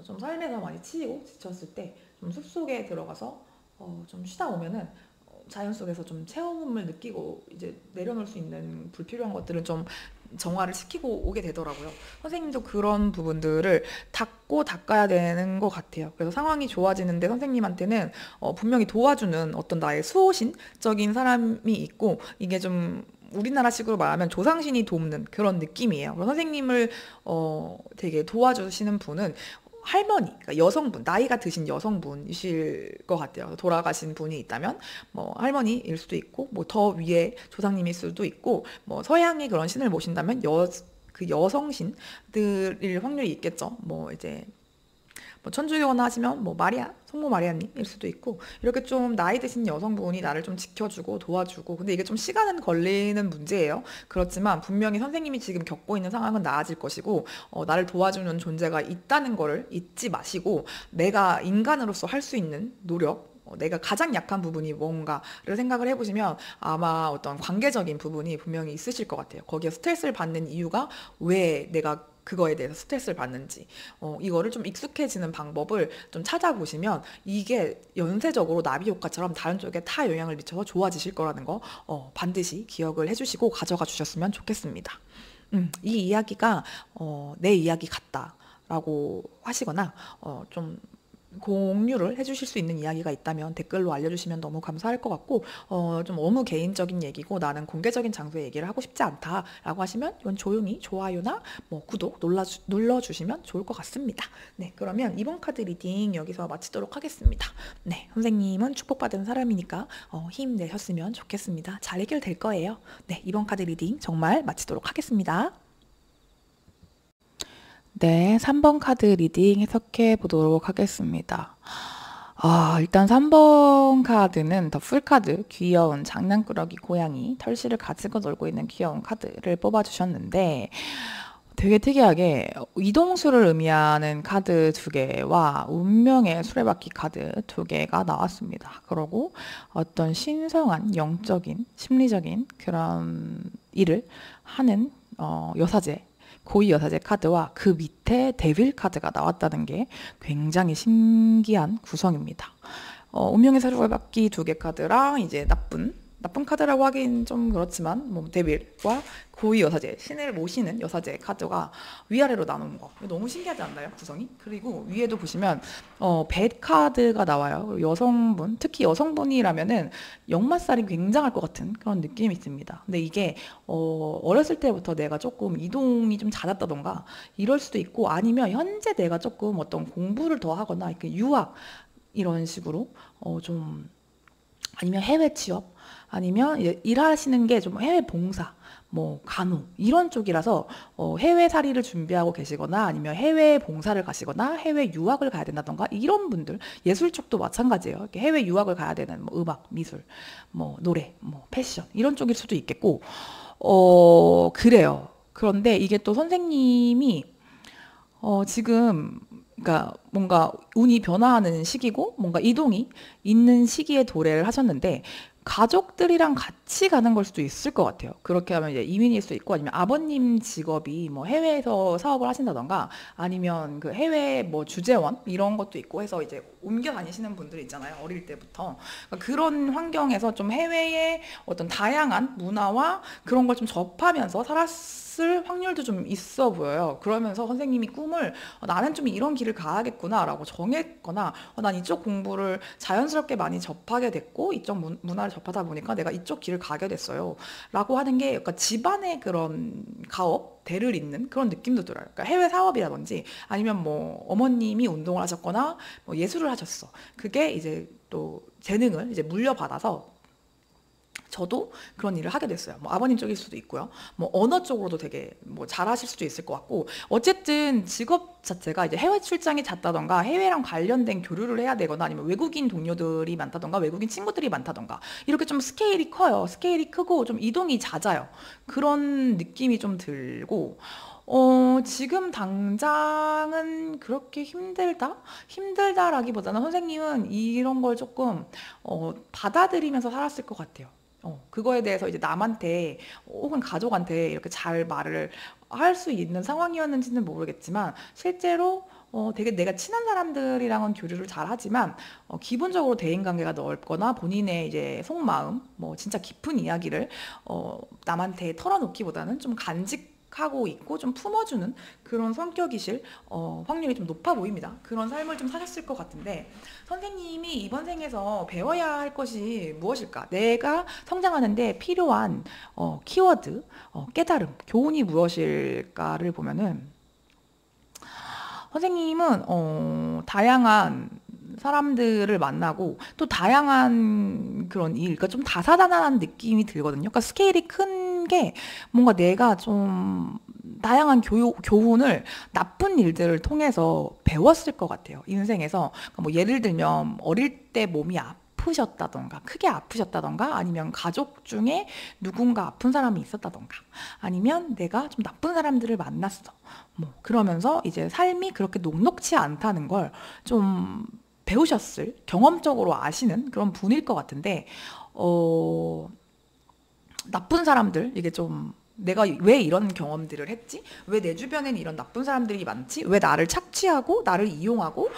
좀 삶에서 많이 치이고 지쳤을 때 좀 숲속에 들어가서 좀 쉬다 오면은 자연 속에서 좀 체험을 느끼고 이제 내려놓을 수 있는 불필요한 것들은 좀 정화를 시키고 오게 되더라고요. 선생님도 그런 부분들을 닦고 닦아야 되는 것 같아요. 그래서 상황이 좋아지는데 선생님한테는 분명히 도와주는 어떤 나의 수호신적인 사람이 있고 이게 좀 우리나라식으로 말하면 조상신이 돕는 그런 느낌이에요. 그래서 선생님을 되게 도와주시는 분은 할머니, 그러니까 여성분, 나이가 드신 여성분이실 것 같아요. 돌아가신 분이 있다면, 뭐, 할머니일 수도 있고, 뭐, 더 위에 조상님일 수도 있고, 뭐, 서양의 그런 신을 모신다면, 그 여성신들일 확률이 있겠죠. 뭐, 이제, 뭐 천주교나 하시면 뭐 마리아, 성모 마리아님일 수도 있고 이렇게 좀 나이 드신 여성분이 나를 좀 지켜주고 도와주고 근데 이게 좀 시간은 걸리는 문제예요. 그렇지만 분명히 선생님이 지금 겪고 있는 상황은 나아질 것이고 나를 도와주는 존재가 있다는 거를 잊지 마시고 내가 인간으로서 할 수 있는 노력 내가 가장 약한 부분이 뭔가를 생각을 해보시면 아마 어떤 관계적인 부분이 분명히 있으실 것 같아요. 거기에 스트레스를 받는 이유가 왜 내가 그거에 대해서 스트레스를 받는지 이거를 좀 익숙해지는 방법을 좀 찾아보시면 이게 연쇄적으로 나비 효과처럼 다른 쪽에 타 영향을 미쳐서 좋아지실 거라는 거 반드시 기억을 해주시고 가져가 주셨으면 좋겠습니다. 이 이야기가 내 이야기 같다라고 하시거나 좀 공유를 해주실 수 있는 이야기가 있다면 댓글로 알려주시면 너무 감사할 것 같고 좀 너무 개인적인 얘기고 나는 공개적인 장소에 얘기를 하고 싶지 않다라고 하시면 이건 조용히 좋아요나 뭐 구독 눌러주시면 좋을 것 같습니다. 네, 그러면 이번 카드 리딩 여기서 마치도록 하겠습니다. 네, 선생님은 축복받은 사람이니까 힘내셨으면 좋겠습니다. 잘 해결될 거예요. 네, 이번 카드 리딩 정말 마치도록 하겠습니다. 네, 3번 카드 리딩 해석해 보도록 하겠습니다. 일단 3번 카드는 더 풀카드, 귀여운 장난꾸러기 고양이, 털실을 가지고 놀고 있는 귀여운 카드를 뽑아주셨는데 되게 특이하게 이동수를 의미하는 카드 2개와 운명의 수레바퀴 카드 2개가 나왔습니다. 그리고 어떤 신성한 영적인, 심리적인 그런 일을 하는 여사제, 고위 여사제 카드와 그 밑에 데빌 카드가 나왔다는 게 굉장히 신기한 구성입니다. 운명의 수레바퀴 2개 카드랑 이제 나쁜 카드라고 하긴 좀 그렇지만 뭐 데빌과 고위 여사제, 신을 모시는 여사제 카드가 위아래로 나눈 거 너무 신기하지 않나요? 구성이? 그리고 위에도 보시면 뱃 카드가 나와요. 그리고 여성분, 특히 여성분이라면은 역마살이 굉장할 것 같은 그런 느낌이 있습니다. 근데 이게 어렸을 때부터 내가 조금 이동이 좀 잦았다던가 이럴 수도 있고 아니면 현재 내가 조금 어떤 공부를 더 하거나 이렇게 유학 이런 식으로 좀 아니면 해외 취업 아니면 일하시는 게 좀 해외 봉사, 뭐 간호 이런 쪽이라서 해외살이를 준비하고 계시거나 아니면 해외 봉사를 가시거나 해외 유학을 가야 된다던가 이런 분들 예술 쪽도 마찬가지예요. 이렇게 해외 유학을 가야 되는 뭐 음악, 미술, 뭐 노래, 뭐 패션 이런 쪽일 수도 있겠고 그래요. 그런데 이게 또 선생님이 지금 그러니까 뭔가 운이 변화하는 시기고 뭔가 이동이 있는 시기에 도래를 하셨는데 가족들이랑 같이 가는 걸 수도 있을 것 같아요. 그렇게 하면 이제 이민일 수 있고 아니면 아버님 직업이 뭐 해외에서 사업을 하신다던가 아니면 그 해외 뭐 주재원 이런 것도 있고 해서 이제 옮겨 다니시는 분들 있잖아요. 어릴 때부터. 그러니까 그런 환경에서 좀 해외의 어떤 다양한 문화와 그런 걸 좀 접하면서 살았을 확률도 좀 있어 보여요. 그러면서 선생님이 꿈을 나는 좀 이런 길을 가야겠구나 라고 정했거나 난 이쪽 공부를 자연스럽게 많이 접하게 됐고 이쪽 문화를 접하다 보니까 내가 이쪽 길을 가게 됐어요 라고 하는 게 약간 집안의 그런 가업 대를 잇는 그런 느낌도 들어요. 그러니까 해외 사업이라든지 아니면 뭐 어머님이 운동을 하셨거나 뭐 예술을 하셨어. 그게 이제 또 재능을 이제 물려받아서 저도 그런 일을 하게 됐어요. 뭐 아버님 쪽일 수도 있고요. 뭐 언어 쪽으로도 되게 뭐 잘하실 수도 있을 것 같고 어쨌든 직업 자체가 이제 해외 출장이 잦다던가 해외랑 관련된 교류를 해야 되거나 아니면 외국인 동료들이 많다던가 외국인 친구들이 많다던가 이렇게 좀 스케일이 커요. 스케일이 크고 좀 이동이 잦아요. 그런 느낌이 좀 들고 지금 당장은 그렇게 힘들다라기보다는 선생님은 이런 걸 조금 받아들이면서 살았을 것 같아요. 그거에 대해서 이제 남한테 혹은 가족한테 이렇게 잘 말을 할 수 있는 상황이었는지는 모르겠지만 실제로 되게 내가 친한 사람들이랑은 교류를 잘 하지만 기본적으로 대인관계가 넓거나 본인의 이제 속마음 뭐 진짜 깊은 이야기를 남한테 털어놓기보다는 좀 간직하고 있고 좀 품어주는 그런 성격이실 확률이 좀 높아 보입니다. 그런 삶을 좀 사셨을 것 같은데 선생님이 이번 생에서 배워야 할 것이 무엇일까? 내가 성장하는데 필요한 키워드, 깨달음, 교훈이 무엇일까를 보면은 선생님은 다양한 사람들을 만나고 또 다양한 그런 일, 그러니까 좀 다사다난한 느낌이 들거든요. 그러니까 스케일이 큰 게 뭔가 내가 좀 다양한 교훈을 나쁜 일들을 통해서 배웠을 것 같아요. 인생에서. 그러니까 뭐 예를 들면 어릴 때 몸이 아프셨다던가 크게 아프셨다던가 아니면 가족 중에 누군가 아픈 사람이 있었다던가 아니면 내가 좀 나쁜 사람들을 만났어. 뭐 그러면서 이제 삶이 그렇게 녹록치 않다는 걸 좀 배우셨을, 경험적으로 아시는 그런 분일 것 같은데, 나쁜 사람들, 이게 좀 내가 왜 이런 경험들을 했지? 왜 내 주변에는 이런 나쁜 사람들이 많지? 왜 나를 착취하고 나를 이용하고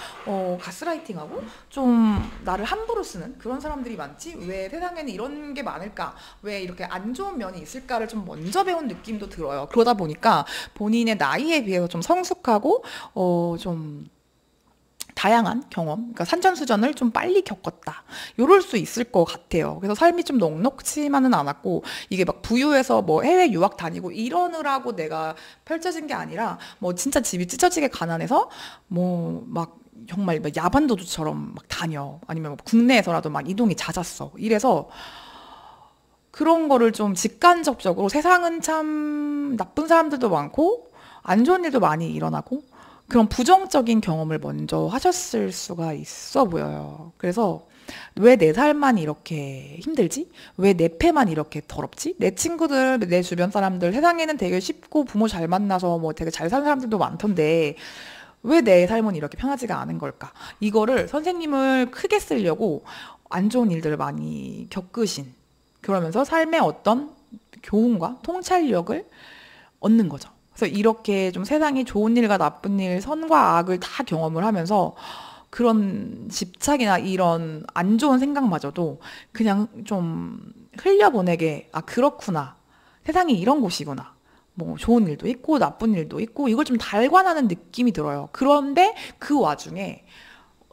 가스라이팅하고 좀 나를 함부로 쓰는 그런 사람들이 많지? 왜 세상에는 이런 게 많을까? 왜 이렇게 안 좋은 면이 있을까를 좀 먼저 배운 느낌도 들어요. 그러다 보니까 본인의 나이에 비해서 좀 성숙하고 좀 다양한 경험, 그러니까 산전수전을 좀 빨리 겪었다. 요럴 수 있을 것 같아요. 그래서 삶이 좀 넉넉지만은 않았고, 이게 막 부유해서 뭐 해외 유학 다니고 이러느라고 내가 펼쳐진 게 아니라, 뭐 진짜 집이 찢어지게 가난해서, 뭐 막 정말 막 야반도주처럼 막 다녀. 아니면 뭐 국내에서라도 막 이동이 잦았어. 이래서 그런 거를 좀 직간접적으로 세상은 참 나쁜 사람들도 많고, 안 좋은 일도 많이 일어나고, 그런 부정적인 경험을 먼저 하셨을 수가 있어 보여요. 그래서 왜 내 삶만 이렇게 힘들지? 왜 내 패만 이렇게 더럽지? 내 친구들, 내 주변 사람들, 세상에는 되게 쉽고 부모 잘 만나서 뭐 되게 잘 사는 사람들도 많던데, 왜 내 삶은 이렇게 편하지가 않은 걸까? 이거를 선생님을 크게 쓰려고 안 좋은 일들을 많이 겪으신, 그러면서 삶의 어떤 교훈과 통찰력을 얻는 거죠. 그래서 이렇게 좀 세상에 좋은 일과 나쁜 일, 선과 악을 다 경험을 하면서 그런 집착이나 이런 안 좋은 생각마저도 그냥 좀 흘려보내게, 아, 그렇구나. 세상이 이런 곳이구나. 뭐 좋은 일도 있고 나쁜 일도 있고 이걸 좀 달관하는 느낌이 들어요. 그런데 그 와중에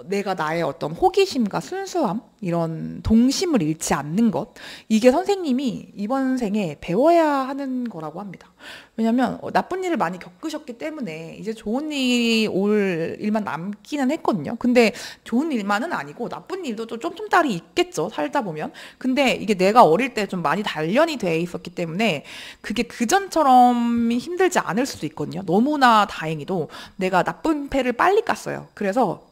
내가 나의 어떤 호기심과 순수함, 이런 동심을 잃지 않는 것, 이게 선생님이 이번 생에 배워야 하는 거라고 합니다. 왜냐면 나쁜 일을 많이 겪으셨기 때문에 이제 좋은 일이 올 일만 남기는 했거든요. 근데 좋은 일만은 아니고 나쁜 일도 좀 딸이 있겠죠. 살다 보면. 근데 이게 내가 어릴 때 좀 많이 단련이 돼 있었기 때문에 그게 그전처럼 힘들지 않을 수도 있거든요. 너무나 다행히도 내가 나쁜 패를 빨리 깠어요. 그래서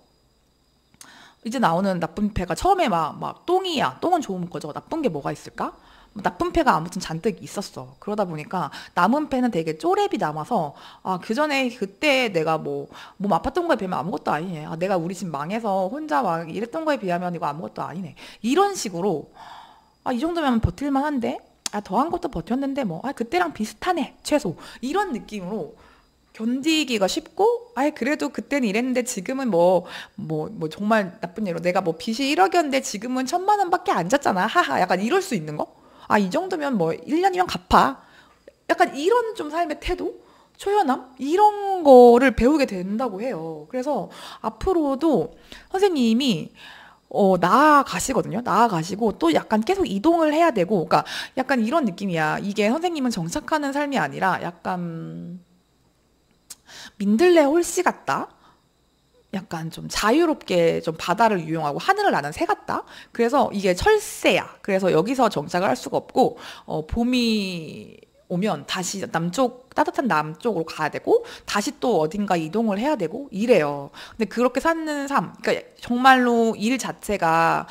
이제 나오는 나쁜 패가 처음에 막 똥이야. 똥은 좋은 거죠. 나쁜 게 뭐가 있을까? 나쁜 패가 아무튼 잔뜩 있었어. 그러다 보니까 남은 패는 되게 쪼렙이 남아서, 아, 그 전에 그때 내가 뭐 몸 아팠던 거에 비하면 아무것도 아니네. 아, 내가 우리 집 망해서 혼자 막 이랬던 거에 비하면 이거 아무것도 아니네. 이런 식으로, 아, 이 정도면 버틸만 한데? 아, 더한 것도 버텼는데 뭐, 아, 그때랑 비슷하네. 최소. 이런 느낌으로 견디기가 쉽고, 아예 그래도 그때는 이랬는데 지금은 뭐 정말 나쁜 예로 내가 뭐 빚이 1억이었는데 지금은 1,000만 원밖에 안 졌잖아. 하하. 약간 이럴 수 있는 거? 아, 이 정도면 뭐 1년이면 갚아. 약간 이런 좀 삶의 태도? 초연함? 이런 거를 배우게 된다고 해요. 그래서 앞으로도 선생님이 나아가시거든요. 나아가시고 또 약간 계속 이동을 해야 되고, 그러니까 약간 이런 느낌이야. 이게 선생님은 정착하는 삶이 아니라 약간 민들레 홀씨 같다? 약간 좀 자유롭게 좀 바다를 이용하고 하늘을 나는 새 같다? 그래서 이게 철새야. 그래서 여기서 정착을 할 수가 없고, 봄이 오면 다시 남쪽, 따뜻한 남쪽으로 가야 되고, 다시 또 어딘가 이동을 해야 되고, 이래요. 근데 그렇게 사는 삶, 그러니까 정말로 일 자체가,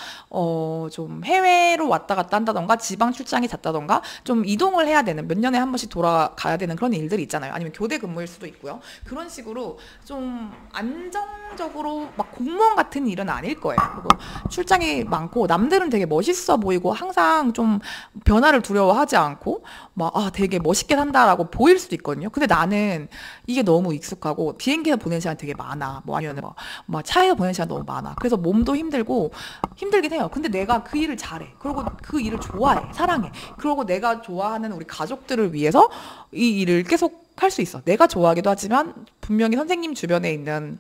좀 해외로 왔다 갔다 한다던가, 지방 출장이 잦다던가, 좀 이동을 해야 되는, 몇 년에 한 번씩 돌아가야 되는 그런 일들이 있잖아요. 아니면 교대 근무일 수도 있고요. 그런 식으로 좀 안정적으로 막 공무원 같은 일은 아닐 거예요. 그리고 출장이 많고, 남들은 되게 멋있어 보이고, 항상 좀 변화를 두려워하지 않고, 막, 아, 되게 멋있게 산다라고 보일 수도 있거든요. 근데 나는 이게 너무 익숙하고, 비행기에서 보낸 시간 되게 많아. 뭐 아니면 막 차에서 보낸 시간 너무 많아. 그래서 몸도 힘들고, 힘들긴 해요. 근데 내가 그 일을 잘해. 그리고 그 일을 좋아해. 사랑해. 그리고 내가 좋아하는 우리 가족들을 위해서 이 일을 계속 할 수 있어. 내가 좋아하기도 하지만, 분명히 선생님 주변에 있는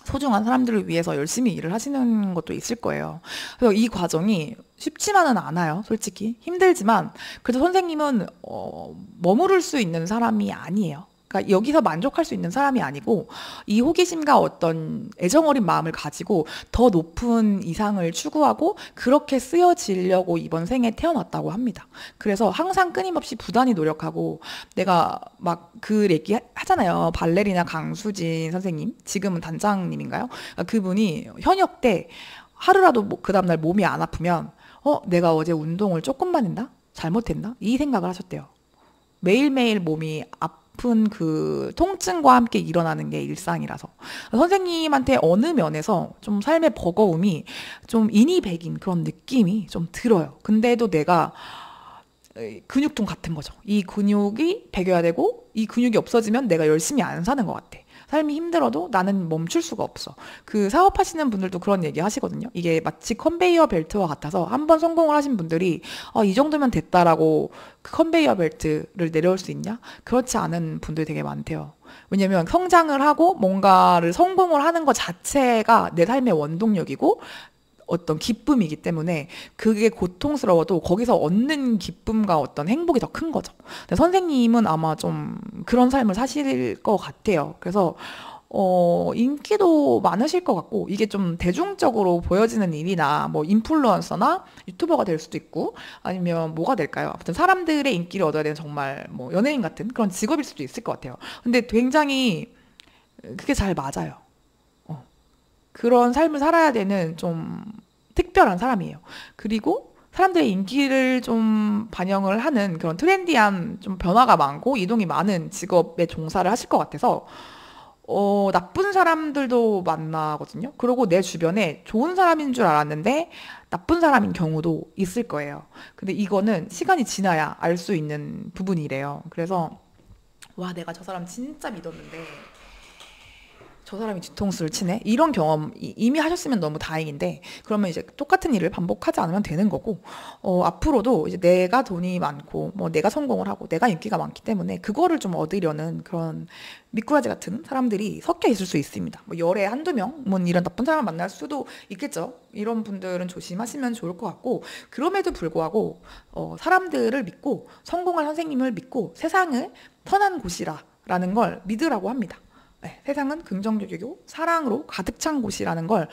소중한 사람들을 위해서 열심히 일을 하시는 것도 있을 거예요. 그래서 이 과정이 쉽지만은 않아요. 솔직히. 힘들지만, 그래도 선생님은, 머무를 수 있는 사람이 아니에요. 그러니까 여기서 만족할 수 있는 사람이 아니고, 이 호기심과 어떤 애정어린 마음을 가지고 더 높은 이상을 추구하고, 그렇게 쓰여지려고 이번 생에 태어났다고 합니다. 그래서 항상 끊임없이 부단히 노력하고, 내가 막 그 얘기 하잖아요. 발레리나 강수진 선생님. 지금은 단장님인가요? 그러니까 그분이 현역 때 하루라도 그 다음날 몸이 안 아프면, 내가 어제 운동을 조금만 했나? 잘못했나? 이 생각을 하셨대요. 매일매일 몸이 아픈 그 통증과 함께 일어나는 게 일상이라서 선생님한테 어느 면에서 좀 삶의 버거움이 좀 인이백인 그런 느낌이 좀 들어요. 근데도 내가 근육통 같은 거죠. 이 근육이 배겨야 되고 이 근육이 없어지면 내가 열심히 안 사는 것 같아. 삶이 힘들어도 나는 멈출 수가 없어. 그 사업하시는 분들도 그런 얘기 하시거든요. 이게 마치 컨베이어 벨트와 같아서 한번 성공을 하신 분들이 이 정도면 됐다라고 그 컨베이어 벨트를 내려올 수 있냐? 그렇지 않은 분들이 되게 많대요. 왜냐면 성장을 하고 뭔가를 성공을 하는 것 자체가 내 삶의 원동력이고 어떤 기쁨이기 때문에 그게 고통스러워도 거기서 얻는 기쁨과 어떤 행복이 더 큰 거죠. 근데 선생님은 아마 좀 그런 삶을 사실 것 같아요. 그래서 인기도 많으실 것 같고 이게 좀 대중적으로 보여지는 일이나 뭐 인플루언서나 유튜버가 될 수도 있고 아니면 뭐가 될까요? 아무튼 사람들의 인기를 얻어야 되는 정말 뭐 연예인 같은 그런 직업일 수도 있을 것 같아요. 근데 굉장히 그게 잘 맞아요. 어. 그런 삶을 살아야 되는 좀 특별한 사람이에요. 그리고 사람들의 인기를 좀 반영을 하는 그런 트렌디한 좀 변화가 많고 이동이 많은 직업에 종사를 하실 것 같아서 나쁜 사람들도 만나거든요. 그리고 내 주변에 좋은 사람인 줄 알았는데 나쁜 사람인 경우도 있을 거예요. 근데 이거는 시간이 지나야 알 수 있는 부분이래요. 그래서 와, 내가 저 사람 진짜 믿었는데 저 사람이 뒤통수를 치네? 이런 경험 이미 하셨으면 너무 다행인데, 그러면 이제 똑같은 일을 반복하지 않으면 되는 거고, 앞으로도 이제 내가 돈이 많고, 뭐 내가 성공을 하고, 내가 인기가 많기 때문에 그거를 좀 얻으려는 그런 미꾸라지 같은 사람들이 섞여 있을 수 있습니다. 뭐 열에 한두 명, 뭐 이런 나쁜 사람을 만날 수도 있겠죠. 이런 분들은 조심하시면 좋을 것 같고, 그럼에도 불구하고, 사람들을 믿고, 성공한 선생님을 믿고, 세상을 편한 곳이라는 걸 믿으라고 합니다. 네, 세상은 긍정적이고 사랑으로 가득 찬 곳이라는 걸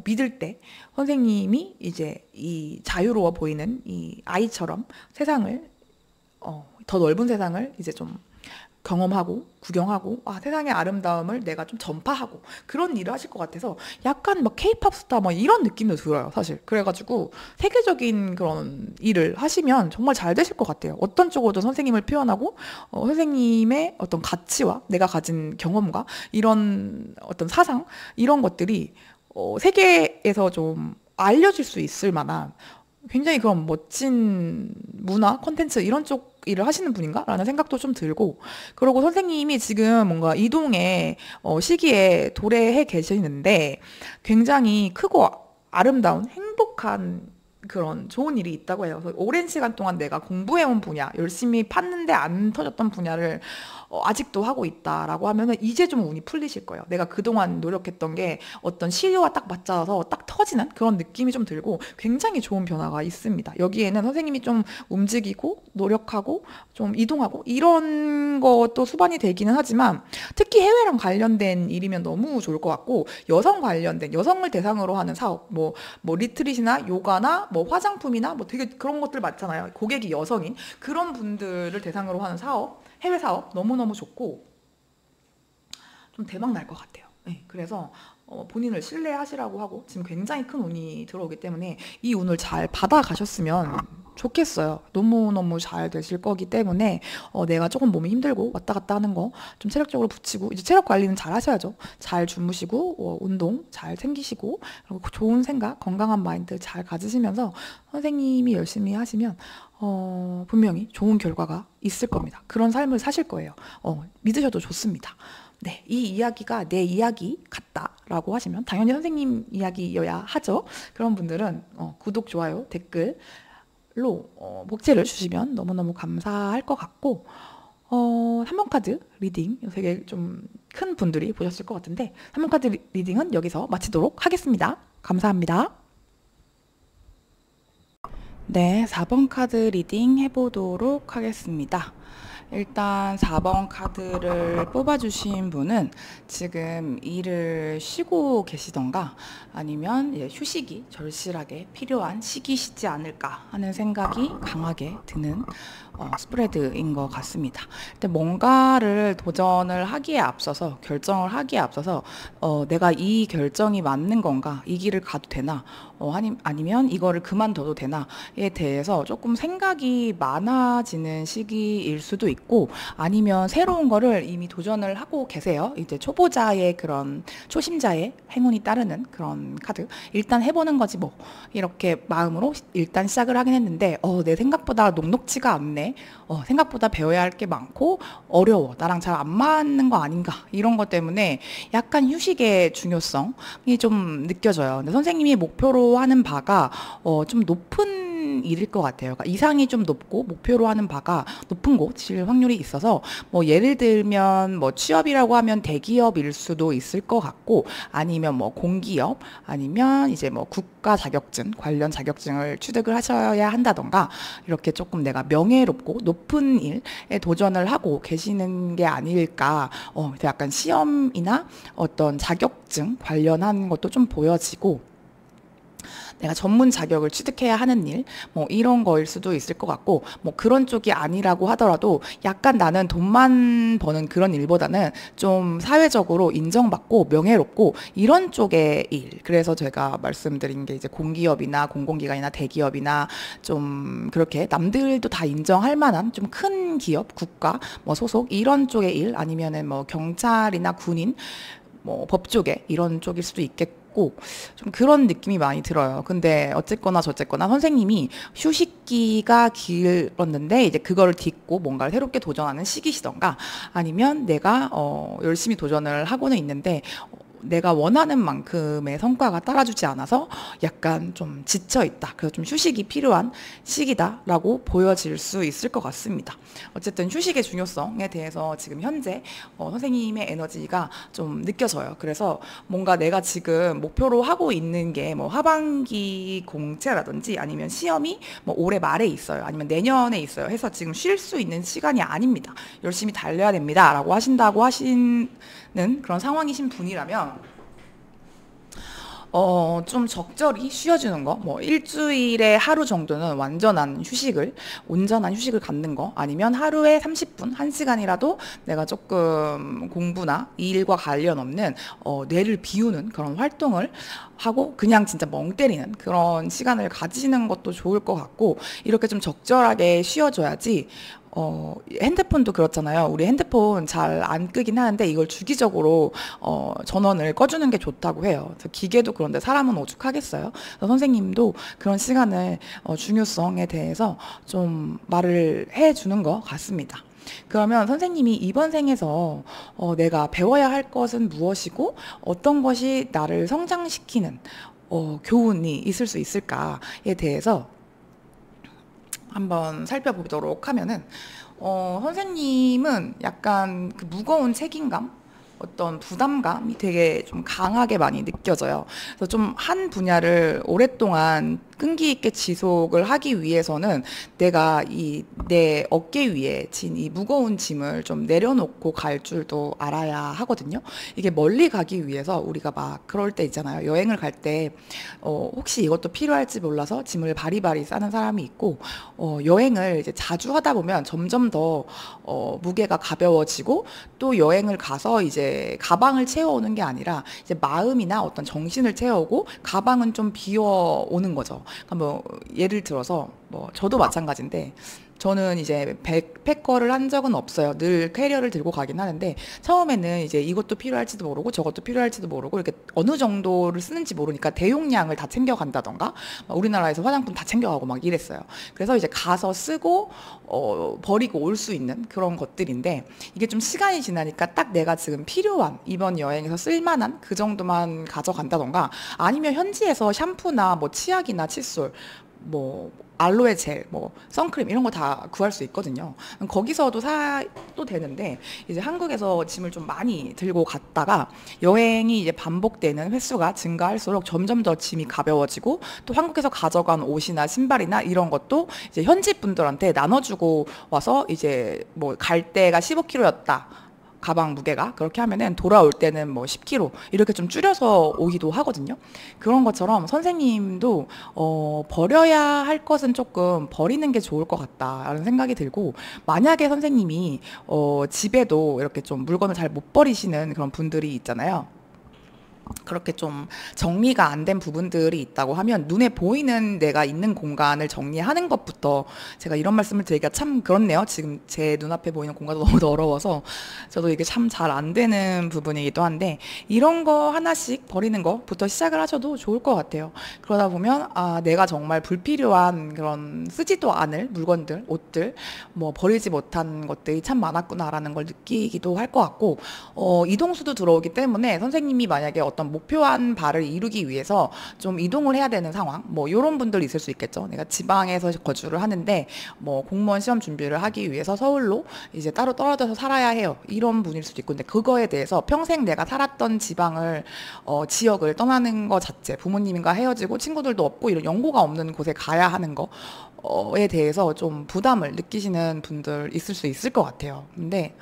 믿을 때 선생님이 이제 이 자유로워 보이는 이 아이처럼 세상을 더 넓은 세상을 이제 좀 경험하고 구경하고 세상의 아름다움을 내가 좀 전파하고 그런 일을 하실 것 같아서 약간 막 케이팝 스타 뭐 이런 느낌도 들어요, 사실. 그래가지고 세계적인 그런 일을 하시면 정말 잘 되실 것 같아요. 어떤 쪽으로든 선생님을 표현하고 선생님의 어떤 가치와 내가 가진 경험과 이런 어떤 사상 이런 것들이 세계에서 좀 알려질 수 있을 만한 굉장히 그런 멋진 문화, 콘텐츠 이런 쪽 일을 하시는 분인가? 라는 생각도 좀 들고 그리고 선생님이 지금 뭔가 이동의 시기에 도래해 계시는데 굉장히 크고 아름다운 행복한 그런 좋은 일이 있다고 해요. 그래서 오랜 시간 동안 내가 공부해온 분야, 열심히 팠는데 안 터졌던 분야를 아직도 하고 있다라고 하면은 이제 좀 운이 풀리실 거예요. 내가 그동안 노력했던 게 어떤 시류와 딱 맞춰서 딱 터지는 그런 느낌이 좀 들고 굉장히 좋은 변화가 있습니다. 여기에는 선생님이 좀 움직이고 노력하고 좀 이동하고 이런 것도 수반이 되기는 하지만 특히 해외랑 관련된 일이면 너무 좋을 것 같고 여성 관련된 여성을 대상으로 하는 사업 뭐 리트릿이나 요가나 뭐 화장품이나 뭐 되게 그런 것들 많잖아요. 고객이 여성인 그런 분들을 대상으로 하는 사업 해외 사업 너무너무 좋고 좀 대박 날 것 같아요. 네, 그래서 본인을 신뢰하시라고 하고 지금 굉장히 큰 운이 들어오기 때문에 이 운을 잘 받아가셨으면 좋겠어요. 너무너무 잘 되실 거기 때문에 내가 조금 몸이 힘들고 왔다 갔다 하는 거 좀 체력적으로 붙이고 이제 체력 관리는 잘 하셔야죠. 잘 주무시고 운동 잘 챙기시고 그리고 좋은 생각, 건강한 마인드 잘 가지시면서 선생님이 열심히 하시면 분명히 좋은 결과가 있을 겁니다. 그런 삶을 사실 거예요. 믿으셔도 좋습니다. 네, 이 이야기가 내 이야기 같다라고 하시면 당연히 선생님 이야기여야 하죠. 그런 분들은 구독, 좋아요, 댓글로 목재를 주시면 너무너무 감사할 것 같고 3번 카드 리딩 되게 좀 큰 분들이 보셨을 것 같은데 3번 카드 리딩은 여기서 마치도록 하겠습니다. 감사합니다. 네, 4번 카드 리딩 해보도록 하겠습니다. 일단 4번 카드를 뽑아주신 분은 지금 일을 쉬고 계시던가 아니면 휴식이 절실하게 필요한 시기시지 않을까 하는 생각이 강하게 드는 스프레드인 것 같습니다. 근데 뭔가를 도전을 하기에 앞서서, 결정을 하기에 앞서서, 내가 이 결정이 맞는 건가, 이 길을 가도 되나, 아니면 이거를 그만둬도 되나에 대해서 조금 생각이 많아지는 시기일 수도 있고, 아니면 새로운 거를 이미 도전을 하고 계세요. 이제 초보자의 그런 초심자의 행운이 따르는 그런 카드. 일단 해보는 거지 뭐. 이렇게 마음으로 일단 시작을 하긴 했는데, 내 생각보다 녹록지가 않네. 생각보다 배워야 할 게 많고 어려워. 나랑 잘 안 맞는 거 아닌가. 이런 것 때문에 약간 휴식의 중요성이 좀 느껴져요. 근데 선생님이 목표로 하는 바가 좀 높은 일일 것 같아요. 그러니까 이상이 좀 높고 목표로 하는 바가 높은 곳일 확률이 있어서 뭐 예를 들면 뭐 취업이라고 하면 대기업일 수도 있을 것 같고 아니면 뭐 공기업 아니면 이제 뭐 국가 자격증 관련 자격증을 취득을 하셔야 한다던가 이렇게 조금 내가 명예롭고 높은 일에 도전을 하고 계시는 게 아닐까. 약간 시험이나 어떤 자격증 관련한 것도 좀 보여지고 내가 전문 자격을 취득해야 하는 일, 뭐 이런 거일 수도 있을 것 같고, 뭐 그런 쪽이 아니라고 하더라도 약간 나는 돈만 버는 그런 일보다는 좀 사회적으로 인정받고 명예롭고 이런 쪽의 일. 그래서 제가 말씀드린 게 이제 공기업이나 공공기관이나 대기업이나 좀 그렇게 남들도 다 인정할 만한 좀 큰 기업, 국가, 뭐 소속 이런 쪽의 일 아니면은 뭐 경찰이나 군인, 뭐 법 쪽에 이런 쪽일 수도 있겠고 좀 그런 느낌이 많이 들어요. 근데 어쨌거나 저쨌거나 선생님이 휴식기가 길었는데 이제 그거를 딛고 뭔가를 새롭게 도전하는 시기시던가 아니면 내가 열심히 도전을 하고는 있는데 내가 원하는 만큼의 성과가 따라주지 않아서 약간 좀 지쳐 있다. 그래서 좀 휴식이 필요한 시기다라고 보여질 수 있을 것 같습니다. 어쨌든 휴식의 중요성에 대해서 지금 현재 선생님의 에너지가 좀 느껴져요. 그래서 뭔가 내가 지금 목표로 하고 있는 게 뭐 하반기 공채라든지 아니면 시험이 뭐 올해 말에 있어요. 아니면 내년에 있어요. 해서 지금 쉴 수 있는 시간이 아닙니다. 열심히 달려야 됩니다. 라고 하신다고 하시는 그런 상황이신 분이라면 좀 적절히 쉬어주는 거, 뭐 일주일에 하루 정도는 온전한 휴식을 갖는 거, 아니면 하루에 30분, 1시간이라도 내가 조금 공부나 일과 관련 없는 뇌를 비우는 그런 활동을 하고 그냥 진짜 멍 때리는 그런 시간을 가지는 것도 좋을 것 같고 이렇게 좀 적절하게 쉬어줘야지 핸드폰도 그렇잖아요. 우리 핸드폰 잘 안 끄긴 하는데 이걸 주기적으로 전원을 꺼주는 게 좋다고 해요. 기계도 그런데 사람은 오죽하겠어요. 선생님도 그런 시간을 중요성에 대해서 좀 말을 해주는 것 같습니다. 그러면 선생님이 이번 생에서 내가 배워야 할 것은 무엇이고 어떤 것이 나를 성장시키는 교훈이 있을 수 있을까에 대해서 한번 살펴보도록 하면은 선생님은 약간 그 무거운 책임감 어떤 부담감이 되게 좀 강하게 많이 느껴져요. 그래서 좀 한 분야를 오랫동안 끈기 있게 지속을 하기 위해서는 내가 내 어깨 위에 진 이 무거운 짐을 좀 내려놓고 갈 줄도 알아야 하거든요. 이게 멀리 가기 위해서 우리가 막 그럴 때 있잖아요. 여행을 갈 때 혹시 이것도 필요할지 몰라서 짐을 바리바리 싸는 사람이 있고 여행을 이제 자주 하다 보면 점점 더 무게가 가벼워지고 또 여행을 가서 이제 가방을 채워오는 게 아니라 이제 마음이나 어떤 정신을 채워오고 가방은 좀 비워오는 거죠. 그러니까 뭐 예를 들어서 뭐 저도 마찬가지인데 저는 이제 백패커를 한 적은 없어요. 늘 캐리어를 들고 가긴 하는데 처음에는 이제 이것도 필요할지도 모르고 저것도 필요할지도 모르고 이렇게 어느 정도를 쓰는지 모르니까 대용량을 다 챙겨간다던가 우리나라에서 화장품 다 챙겨가고 막 이랬어요. 그래서 이제 가서 쓰고 버리고 올 수 있는 그런 것들인데 이게 좀 시간이 지나니까 딱 내가 지금 필요한 이번 여행에서 쓸만한 그 정도만 가져간다던가 아니면 현지에서 샴푸나 뭐 치약이나 칫솔 뭐 알로에 젤, 뭐 선크림 이런 거 다 구할 수 있거든요. 거기서도 사도 되는데 이제 한국에서 짐을 좀 많이 들고 갔다가 여행이 이제 반복되는 횟수가 증가할수록 점점 더 짐이 가벼워지고 또 한국에서 가져간 옷이나 신발이나 이런 것도 이제 현지 분들한테 나눠주고 와서 이제 뭐 갈 때가 15kg였다. 가방 무게가 그렇게 하면은 돌아올 때는 뭐 10kg 이렇게 좀 줄여서 오기도 하거든요. 그런 것처럼 선생님도 버려야 할 것은 조금 버리는 게 좋을 것 같다라는 생각이 들고, 만약에 선생님이 집에도 이렇게 좀 물건을 잘 못 버리시는 그런 분들이 있잖아요. 그렇게 좀 정리가 안 된 부분들이 있다고 하면 눈에 보이는 내가 있는 공간을 정리하는 것부터, 제가 이런 말씀을 드리기가 참 그렇네요. 지금 제 눈앞에 보이는 공간도 너무 더러워서 저도 이게 참 잘 안 되는 부분이기도 한데, 이런 거 하나씩 버리는 것부터 시작을 하셔도 좋을 것 같아요. 그러다 보면 내가 정말 불필요한 그런 쓰지도 않을 물건들, 옷들, 뭐 버리지 못한 것들이 참 많았구나라는 걸 느끼기도 할 것 같고, 이동수도 들어오기 때문에 선생님이 만약에 어떤 목표한 바를 이루기 위해서 좀 이동을 해야 되는 상황, 뭐 이런 분들 있을 수 있겠죠. 내가 지방에서 거주를 하는데 뭐 공무원 시험 준비를 하기 위해서 서울로 이제 따로 떨어져서 살아야 해요. 이런 분일 수도 있고, 근데 그거에 대해서 평생 내가 살았던 지방을 지역을 떠나는 거 자체, 부모님과 헤어지고 친구들도 없고 이런 연고가 없는 곳에 가야 하는 거에 대해서 좀 부담을 느끼시는 분들 있을 수 있을 것 같아요. 근데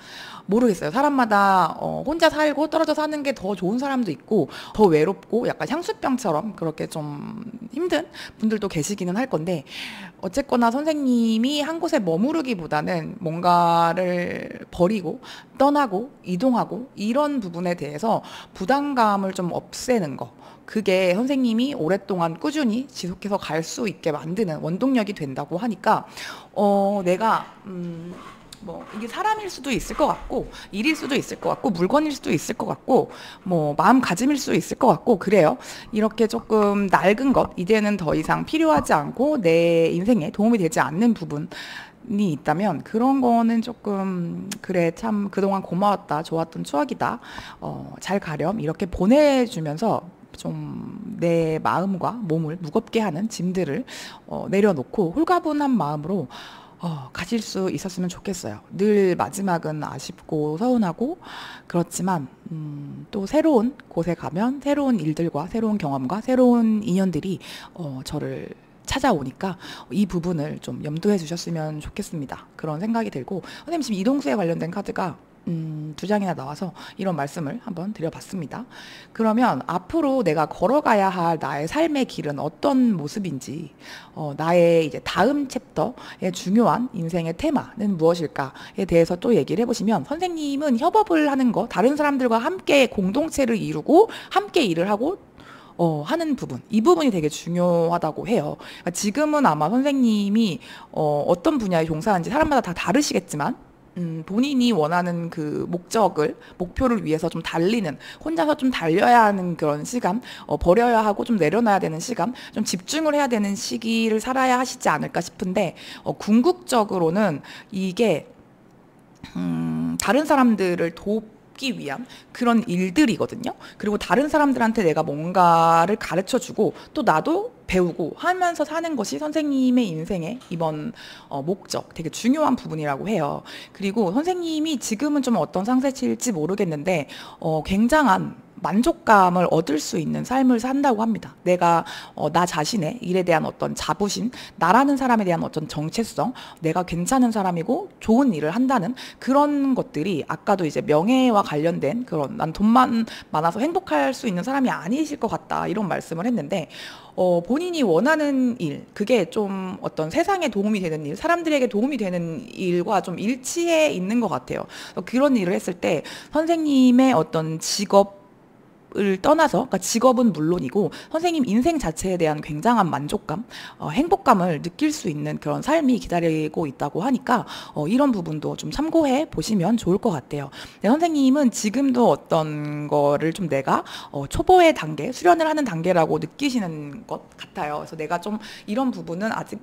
모르겠어요. 사람마다 혼자 살고 떨어져 사는 게 더 좋은 사람도 있고, 더 외롭고 약간 향수병처럼 그렇게 좀 힘든 분들도 계시기는 할 건데, 어쨌거나 선생님이 한 곳에 머무르기보다는 뭔가를 버리고 떠나고 이동하고 이런 부분에 대해서 부담감을 좀 없애는 거, 그게 선생님이 오랫동안 꾸준히 지속해서 갈 수 있게 만드는 원동력이 된다고 하니까, 내가 뭐 이게 사람일 수도 있을 것 같고, 일일 수도 있을 것 같고, 물건일 수도 있을 것 같고, 뭐 마음가짐일 수도 있을 것 같고, 그래요. 이렇게 조금 낡은 것, 이제는 더 이상 필요하지 않고 내 인생에 도움이 되지 않는 부분 이 있다면, 그런 거는 조금 그래 참 그동안 고마웠다, 좋았던 추억이다, 잘 가렴 이렇게 보내주면서 좀 내 마음과 몸을 무겁게 하는 짐들을 내려놓고 홀가분한 마음으로 가질 수 있었으면 좋겠어요. 늘 마지막은 아쉽고 서운하고 그렇지만, 또 새로운 곳에 가면 새로운 일들과 새로운 경험과 새로운 인연들이 저를 찾아오니까 이 부분을 좀 염두해 주셨으면 좋겠습니다. 그런 생각이 들고, 선생님 지금 이동수에 관련된 카드가 2장이나 나와서 이런 말씀을 한번 드려봤습니다. 그러면 앞으로 내가 걸어가야 할 나의 삶의 길은 어떤 모습인지, 나의 이제 다음 챕터의 중요한 인생의 테마는 무엇일까에 대해서 또 얘기를 해보시면, 선생님은 협업을 하는 거, 다른 사람들과 함께 공동체를 이루고 함께 일을 하고 하는 부분, 이 부분이 되게 중요하다고 해요. 그러니까 지금은 아마 선생님이 어떤 분야에 종사하는지 사람마다 다 다르시겠지만, 본인이 원하는 그 목표를 위해서 좀 달리는, 혼자서 좀 달려야 하는 그런 시간, 버려야 하고 좀 내려놔야 되는 시간, 좀 집중을 해야 되는 시기를 살아야 하시지 않을까 싶은데, 궁극적으로는 이게 다른 사람들을 돕기 위한 그런 일들이거든요. 그리고 다른 사람들한테 내가 뭔가를 가르쳐주고 또 나도 배우고 하면서 사는 것이 선생님의 인생의 이번 목적, 되게 중요한 부분이라고 해요. 그리고 선생님이 지금은 좀 어떤 상태일지 모르겠는데 굉장한 만족감을 얻을 수 있는 삶을 산다고 합니다. 내가 나 자신의 일에 대한 어떤 자부심, 나라는 사람에 대한 어떤 정체성, 내가 괜찮은 사람이고 좋은 일을 한다는 그런 것들이, 아까도 이제 명예와 관련된 그런, 난 돈만 많아서 행복할 수 있는 사람이 아니실 것 같다 이런 말씀을 했는데, 본인이 원하는 일, 그게 좀 어떤 세상에 도움이 되는 일, 사람들에게 도움이 되는 일과 좀 일치해 있는 것 같아요. 그런 일을 했을 때 선생님의 어떤 직업을 떠나서, 그러니까 직업은 물론이고 선생님 인생 자체에 대한 굉장한 만족감, 행복감을 느낄 수 있는 그런 삶이 기다리고 있다고 하니까 이런 부분도 좀 참고해 보시면 좋을 것 같아요. 네, 선생님은 지금도 어떤 거를 좀 내가 초보의 단계, 수련을 하는 단계라고 느끼시는 것 같아요. 그래서 내가 좀 이런 부분은 아직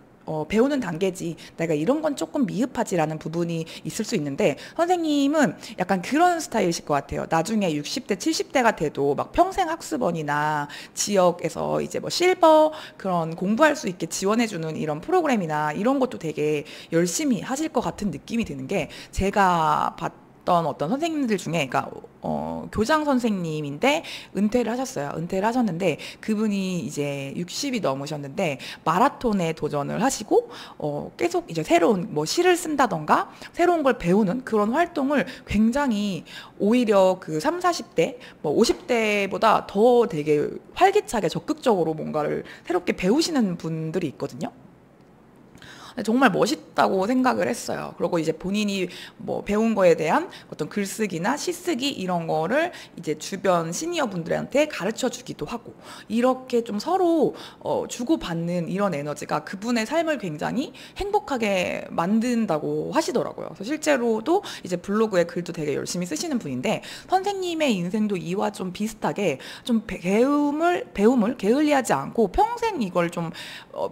배우는 단계지, 내가 이런 건 조금 미흡하지라는 부분이 있을 수 있는데, 선생님은 약간 그런 스타일이실 것 같아요. 나중에 60대, 70대가 돼도 막 평생 학습원이나 지역에서 이제 뭐 실버 그런 공부할 수 있게 지원해주는 이런 프로그램이나 이런 것도 되게 열심히 하실 것 같은 느낌이 드는 게, 제가 봤던 어떤 선생님들 중에, 그러니까 교장 선생님인데 은퇴를 하셨어요. 은퇴를 하셨는데 그분이 이제 60이 넘으셨는데 마라톤에 도전을 하시고 계속 이제 새로운 뭐 시를 쓴다던가 새로운 걸 배우는 그런 활동을 굉장히 오히려 그 3, 40대, 뭐 50대보다 더 되게 활기차게 적극적으로 뭔가를 새롭게 배우시는 분들이 있거든요. 정말 멋있다고 생각을 했어요. 그리고 이제 본인이 뭐 배운 거에 대한 어떤 글쓰기나 시쓰기 이런 거를 이제 주변 시니어 분들한테 가르쳐 주기도 하고, 이렇게 좀 서로 주고받는 이런 에너지가 그분의 삶을 굉장히 행복하게 만든다고 하시더라고요. 그래서 실제로도 이제 블로그에 글도 되게 열심히 쓰시는 분인데, 선생님의 인생도 이와 좀 비슷하게 좀 배움을 게을리하지 않고 평생 이걸 좀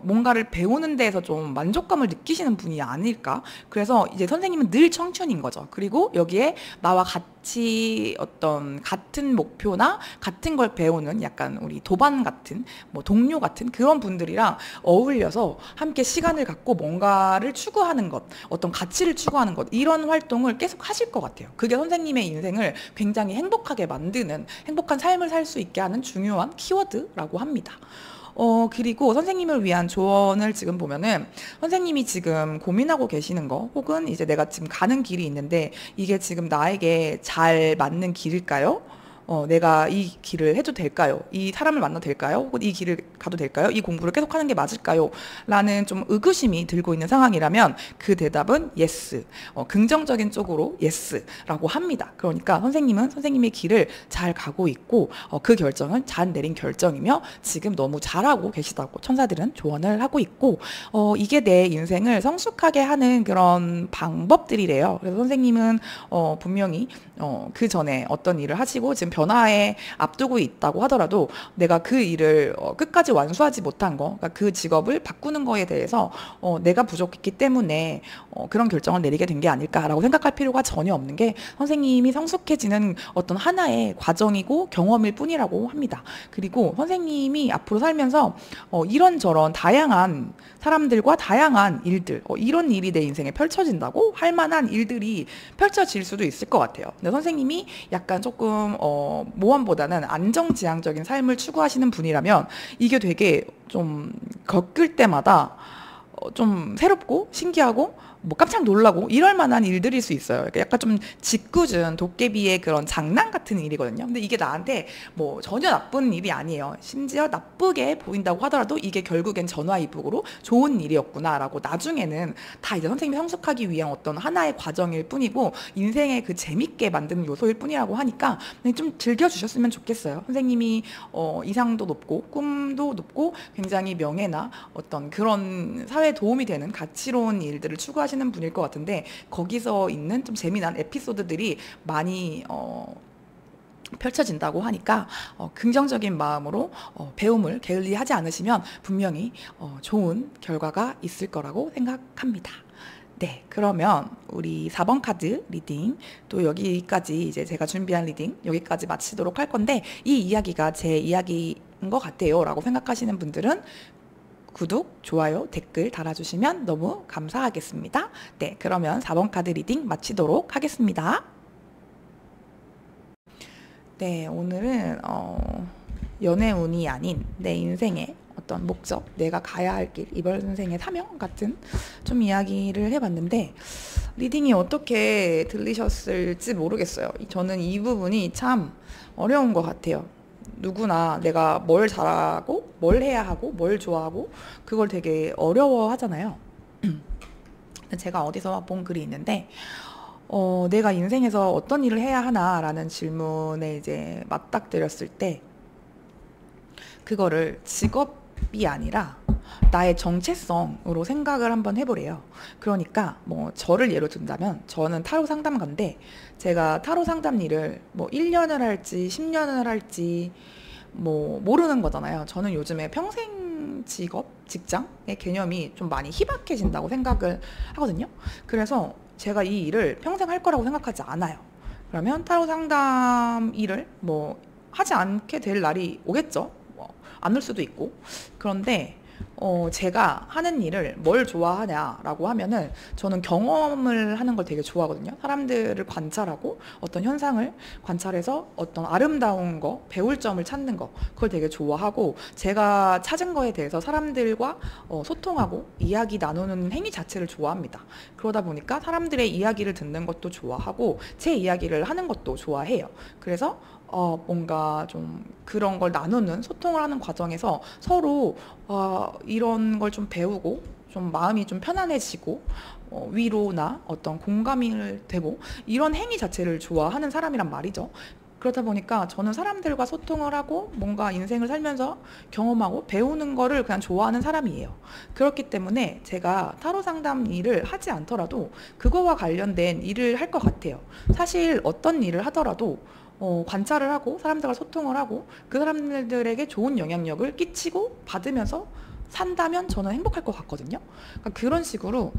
뭔가를 배우는 데에서 좀 만족감을 느끼시는 분이 아닐까. 그래서 이제 선생님은 늘 청춘인 거죠. 그리고 여기에 나와 같이 어떤 같은 목표나 같은 걸 배우는 약간 우리 도반 같은 뭐 동료 같은 그런 분들이랑 어울려서 함께 시간을 갖고 뭔가를 추구하는 것, 어떤 가치를 추구하는 것, 이런 활동을 계속 하실 것 같아요. 그게 선생님의 인생을 굉장히 행복하게 만드는, 행복한 삶을 살 수 있게 하는 중요한 키워드라고 합니다. 그리고 선생님을 위한 조언을 지금 보면은, 선생님이 지금 고민하고 계시는 거, 혹은 이제 내가 지금 가는 길이 있는데 이게 지금 나에게 잘 맞는 길일까요? 내가 이 길을 해도 될까요? 이 사람을 만나도 될까요? 혹은 이 길을 가도 될까요? 이 공부를 계속 하는 게 맞을까요? 라는 좀 의구심이 들고 있는 상황이라면 그 대답은 yes. 긍정적인 쪽으로 yes라고 합니다. 그러니까 선생님은 선생님의 길을 잘 가고 있고, 그 결정은 잘 내린 결정이며 지금 너무 잘하고 계시다고 천사들은 조언을 하고 있고, 이게 내 인생을 성숙하게 하는 그런 방법들이래요. 그래서 선생님은 분명히 그 전에 어떤 일을 하시고 지금 변화에 앞두고 있다고 하더라도 내가 그 일을 끝까지 완수하지 못한 거, 그러니까 그 직업을 바꾸는 거에 대해서 내가 부족했기 때문에 그런 결정을 내리게 된 게 아닐까라고 생각할 필요가 전혀 없는 게 선생님이 성숙해지는 어떤 하나의 과정이고 경험일 뿐이라고 합니다. 그리고 선생님이 앞으로 살면서 이런저런 다양한 사람들과 다양한 일들, 이런 일이 내 인생에 펼쳐진다고 할 만한 일들이 펼쳐질 수도 있을 것 같아요. 근데 선생님이 약간 조금 모험보다는 안정지향적인 삶을 추구하시는 분이라면 이게 되게 좀 겪을 때마다 좀 새롭고 신기하고 뭐 깜짝 놀라고 이럴 만한 일들일 수 있어요. 약간 좀 짓궂은 도깨비의 그런 장난 같은 일이거든요. 근데 이게 나한테 뭐 전혀 나쁜 일이 아니에요. 심지어 나쁘게 보인다고 하더라도 이게 결국엔 전화위복으로 좋은 일이었구나라고 나중에는 다 이제 선생님이 성숙하기 위한 어떤 하나의 과정일 뿐이고 인생의 그 재밌게 만드는 요소일 뿐이라고 하니까 좀 즐겨주셨으면 좋겠어요. 선생님이 이상도 높고 꿈도 높고 굉장히 명예나 어떤 그런 사회에 도움이 되는 가치로운 일들을 추구하시는 분일 것 같은데, 거기서 있는 좀 재미난 에피소드들이 많이 펼쳐진다고 하니까 긍정적인 마음으로 배움을 게을리하지 않으시면 분명히 좋은 결과가 있을 거라고 생각합니다. 네, 그러면 우리 4번 카드 리딩, 또 여기까지 이제 제가 준비한 리딩 여기까지 마치도록 할 건데, 이 이야기가 제 이야기인 것 같아요 라고 생각하시는 분들은 구독, 좋아요, 댓글 달아주시면 너무 감사하겠습니다. 네, 그러면 4번 카드 리딩 마치도록 하겠습니다. 네, 오늘은 연애운이 아닌 내 인생의 어떤 목적, 내가 가야 할 길, 이번 인생의 사명 같은 좀 이야기를 해봤는데, 리딩이 어떻게 들리셨을지 모르겠어요. 저는 이 부분이 참 어려운 것 같아요. 누구나 내가 뭘 잘하고 뭘 해야 하고 뭘 좋아하고 그걸 되게 어려워하잖아요. 제가 어디서 본 글이 있는데, 내가 인생에서 어떤 일을 해야 하나라는 질문에 이제 맞닥뜨렸을 때 그거를 직업이 아니라 나의 정체성으로 생각을 한번 해보래요. 그러니까 뭐 저를 예로 든다면, 저는 타로 상담가인데 제가 타로 상담 일을 뭐 1년을 할지 10년을 할지 뭐 모르는 거잖아요. 저는 요즘에 평생 직업, 직장의 개념이 좀 많이 희박해진다고 생각을 하거든요. 그래서 제가 이 일을 평생 할 거라고 생각하지 않아요. 그러면 타로 상담 일을 뭐 하지 않게 될 날이 오겠죠. 뭐 안 올 수도 있고. 그런데 제가 하는 일을 뭘 좋아하냐라고 하면은 저는 경험을 하는 걸 되게 좋아하거든요. 사람들을 관찰하고 어떤 현상을 관찰해서 어떤 아름다운 거, 배울 점을 찾는 거, 그걸 되게 좋아하고 제가 찾은 거에 대해서 사람들과 소통하고 이야기 나누는 행위 자체를 좋아합니다. 그러다 보니까 사람들의 이야기를 듣는 것도 좋아하고 제 이야기를 하는 것도 좋아해요. 그래서 뭔가 좀 그런 걸 나누는 소통을 하는 과정에서 서로 이런 걸 좀 배우고 좀 마음이 좀 편안해지고 위로나 어떤 공감이 되고 이런 행위 자체를 좋아하는 사람이란 말이죠. 그렇다 보니까 저는 사람들과 소통을 하고 뭔가 인생을 살면서 경험하고 배우는 거를 그냥 좋아하는 사람이에요. 그렇기 때문에 제가 타로 상담 일을 하지 않더라도 그거와 관련된 일을 할 것 같아요. 사실 어떤 일을 하더라도 관찰을 하고 사람들과 소통을 하고 그 사람들에게 좋은 영향력을 끼치고 받으면서 산다면 저는 행복할 것 같거든요. 그러니까 그런 식으로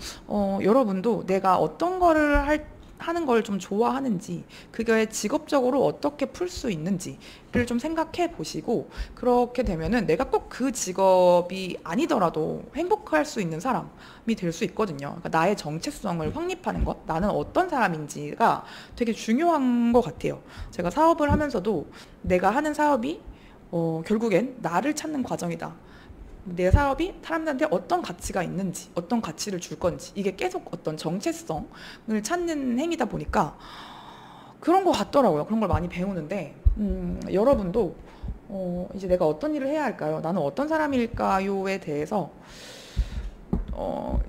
여러분도 내가 어떤 거를 하는 걸 좀 좋아하는지 그게 직업적으로 어떻게 풀 수 있는지를 좀 생각해 보시고 그렇게 되면은 내가 꼭 그 직업이 아니더라도 행복할 수 있는 사람이 될 수 있거든요. 그러니까 나의 정체성을 확립하는 것, 나는 어떤 사람인지가 되게 중요한 것 같아요. 제가 사업을 하면서도 내가 하는 사업이 결국엔 나를 찾는 과정이다. 내 사업이 사람들한테 어떤 가치가 있는지, 어떤 가치를 줄 건지, 이게 계속 어떤 정체성을 찾는 행위다 보니까 그런 것 같더라고요. 그런 걸 많이 배우는데, 여러분도 이제 내가 어떤 일을 해야 할까요? 나는 어떤 사람일까요에 대해서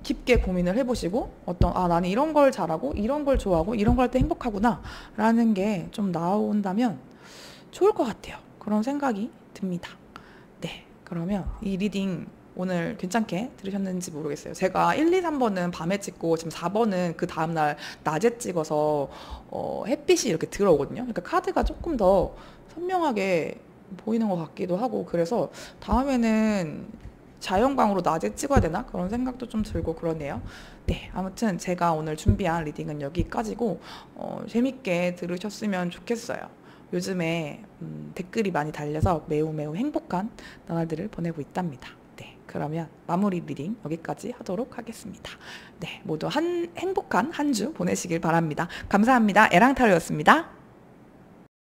깊게 고민을 해보시고 나는 이런 걸 잘하고 이런 걸 좋아하고 이런 걸 할 때 행복하구나 라는 게 좀 나온다면 좋을 것 같아요. 그런 생각이 듭니다. 네, 그러면 이 리딩 오늘 괜찮게 들으셨는지 모르겠어요. 제가 1, 2, 3번은 밤에 찍고 지금 4번은 그 다음날 낮에 찍어서 햇빛이 이렇게 들어오거든요. 그러니까 카드가 조금 더 선명하게 보이는 것 같기도 하고 그래서 다음에는 자연광으로 낮에 찍어야 되나? 그런 생각도 좀 들고 그러네요. 네, 아무튼 제가 오늘 준비한 리딩은 여기까지고 재밌게 들으셨으면 좋겠어요. 요즘에 댓글이 많이 달려서 매우 매우 행복한 나날들을 보내고 있답니다. 네, 그러면 마무리 리딩 여기까지 하도록 하겠습니다. 네, 모두 행복한 한 주 보내시길 바랍니다. 감사합니다. 에랑타로였습니다.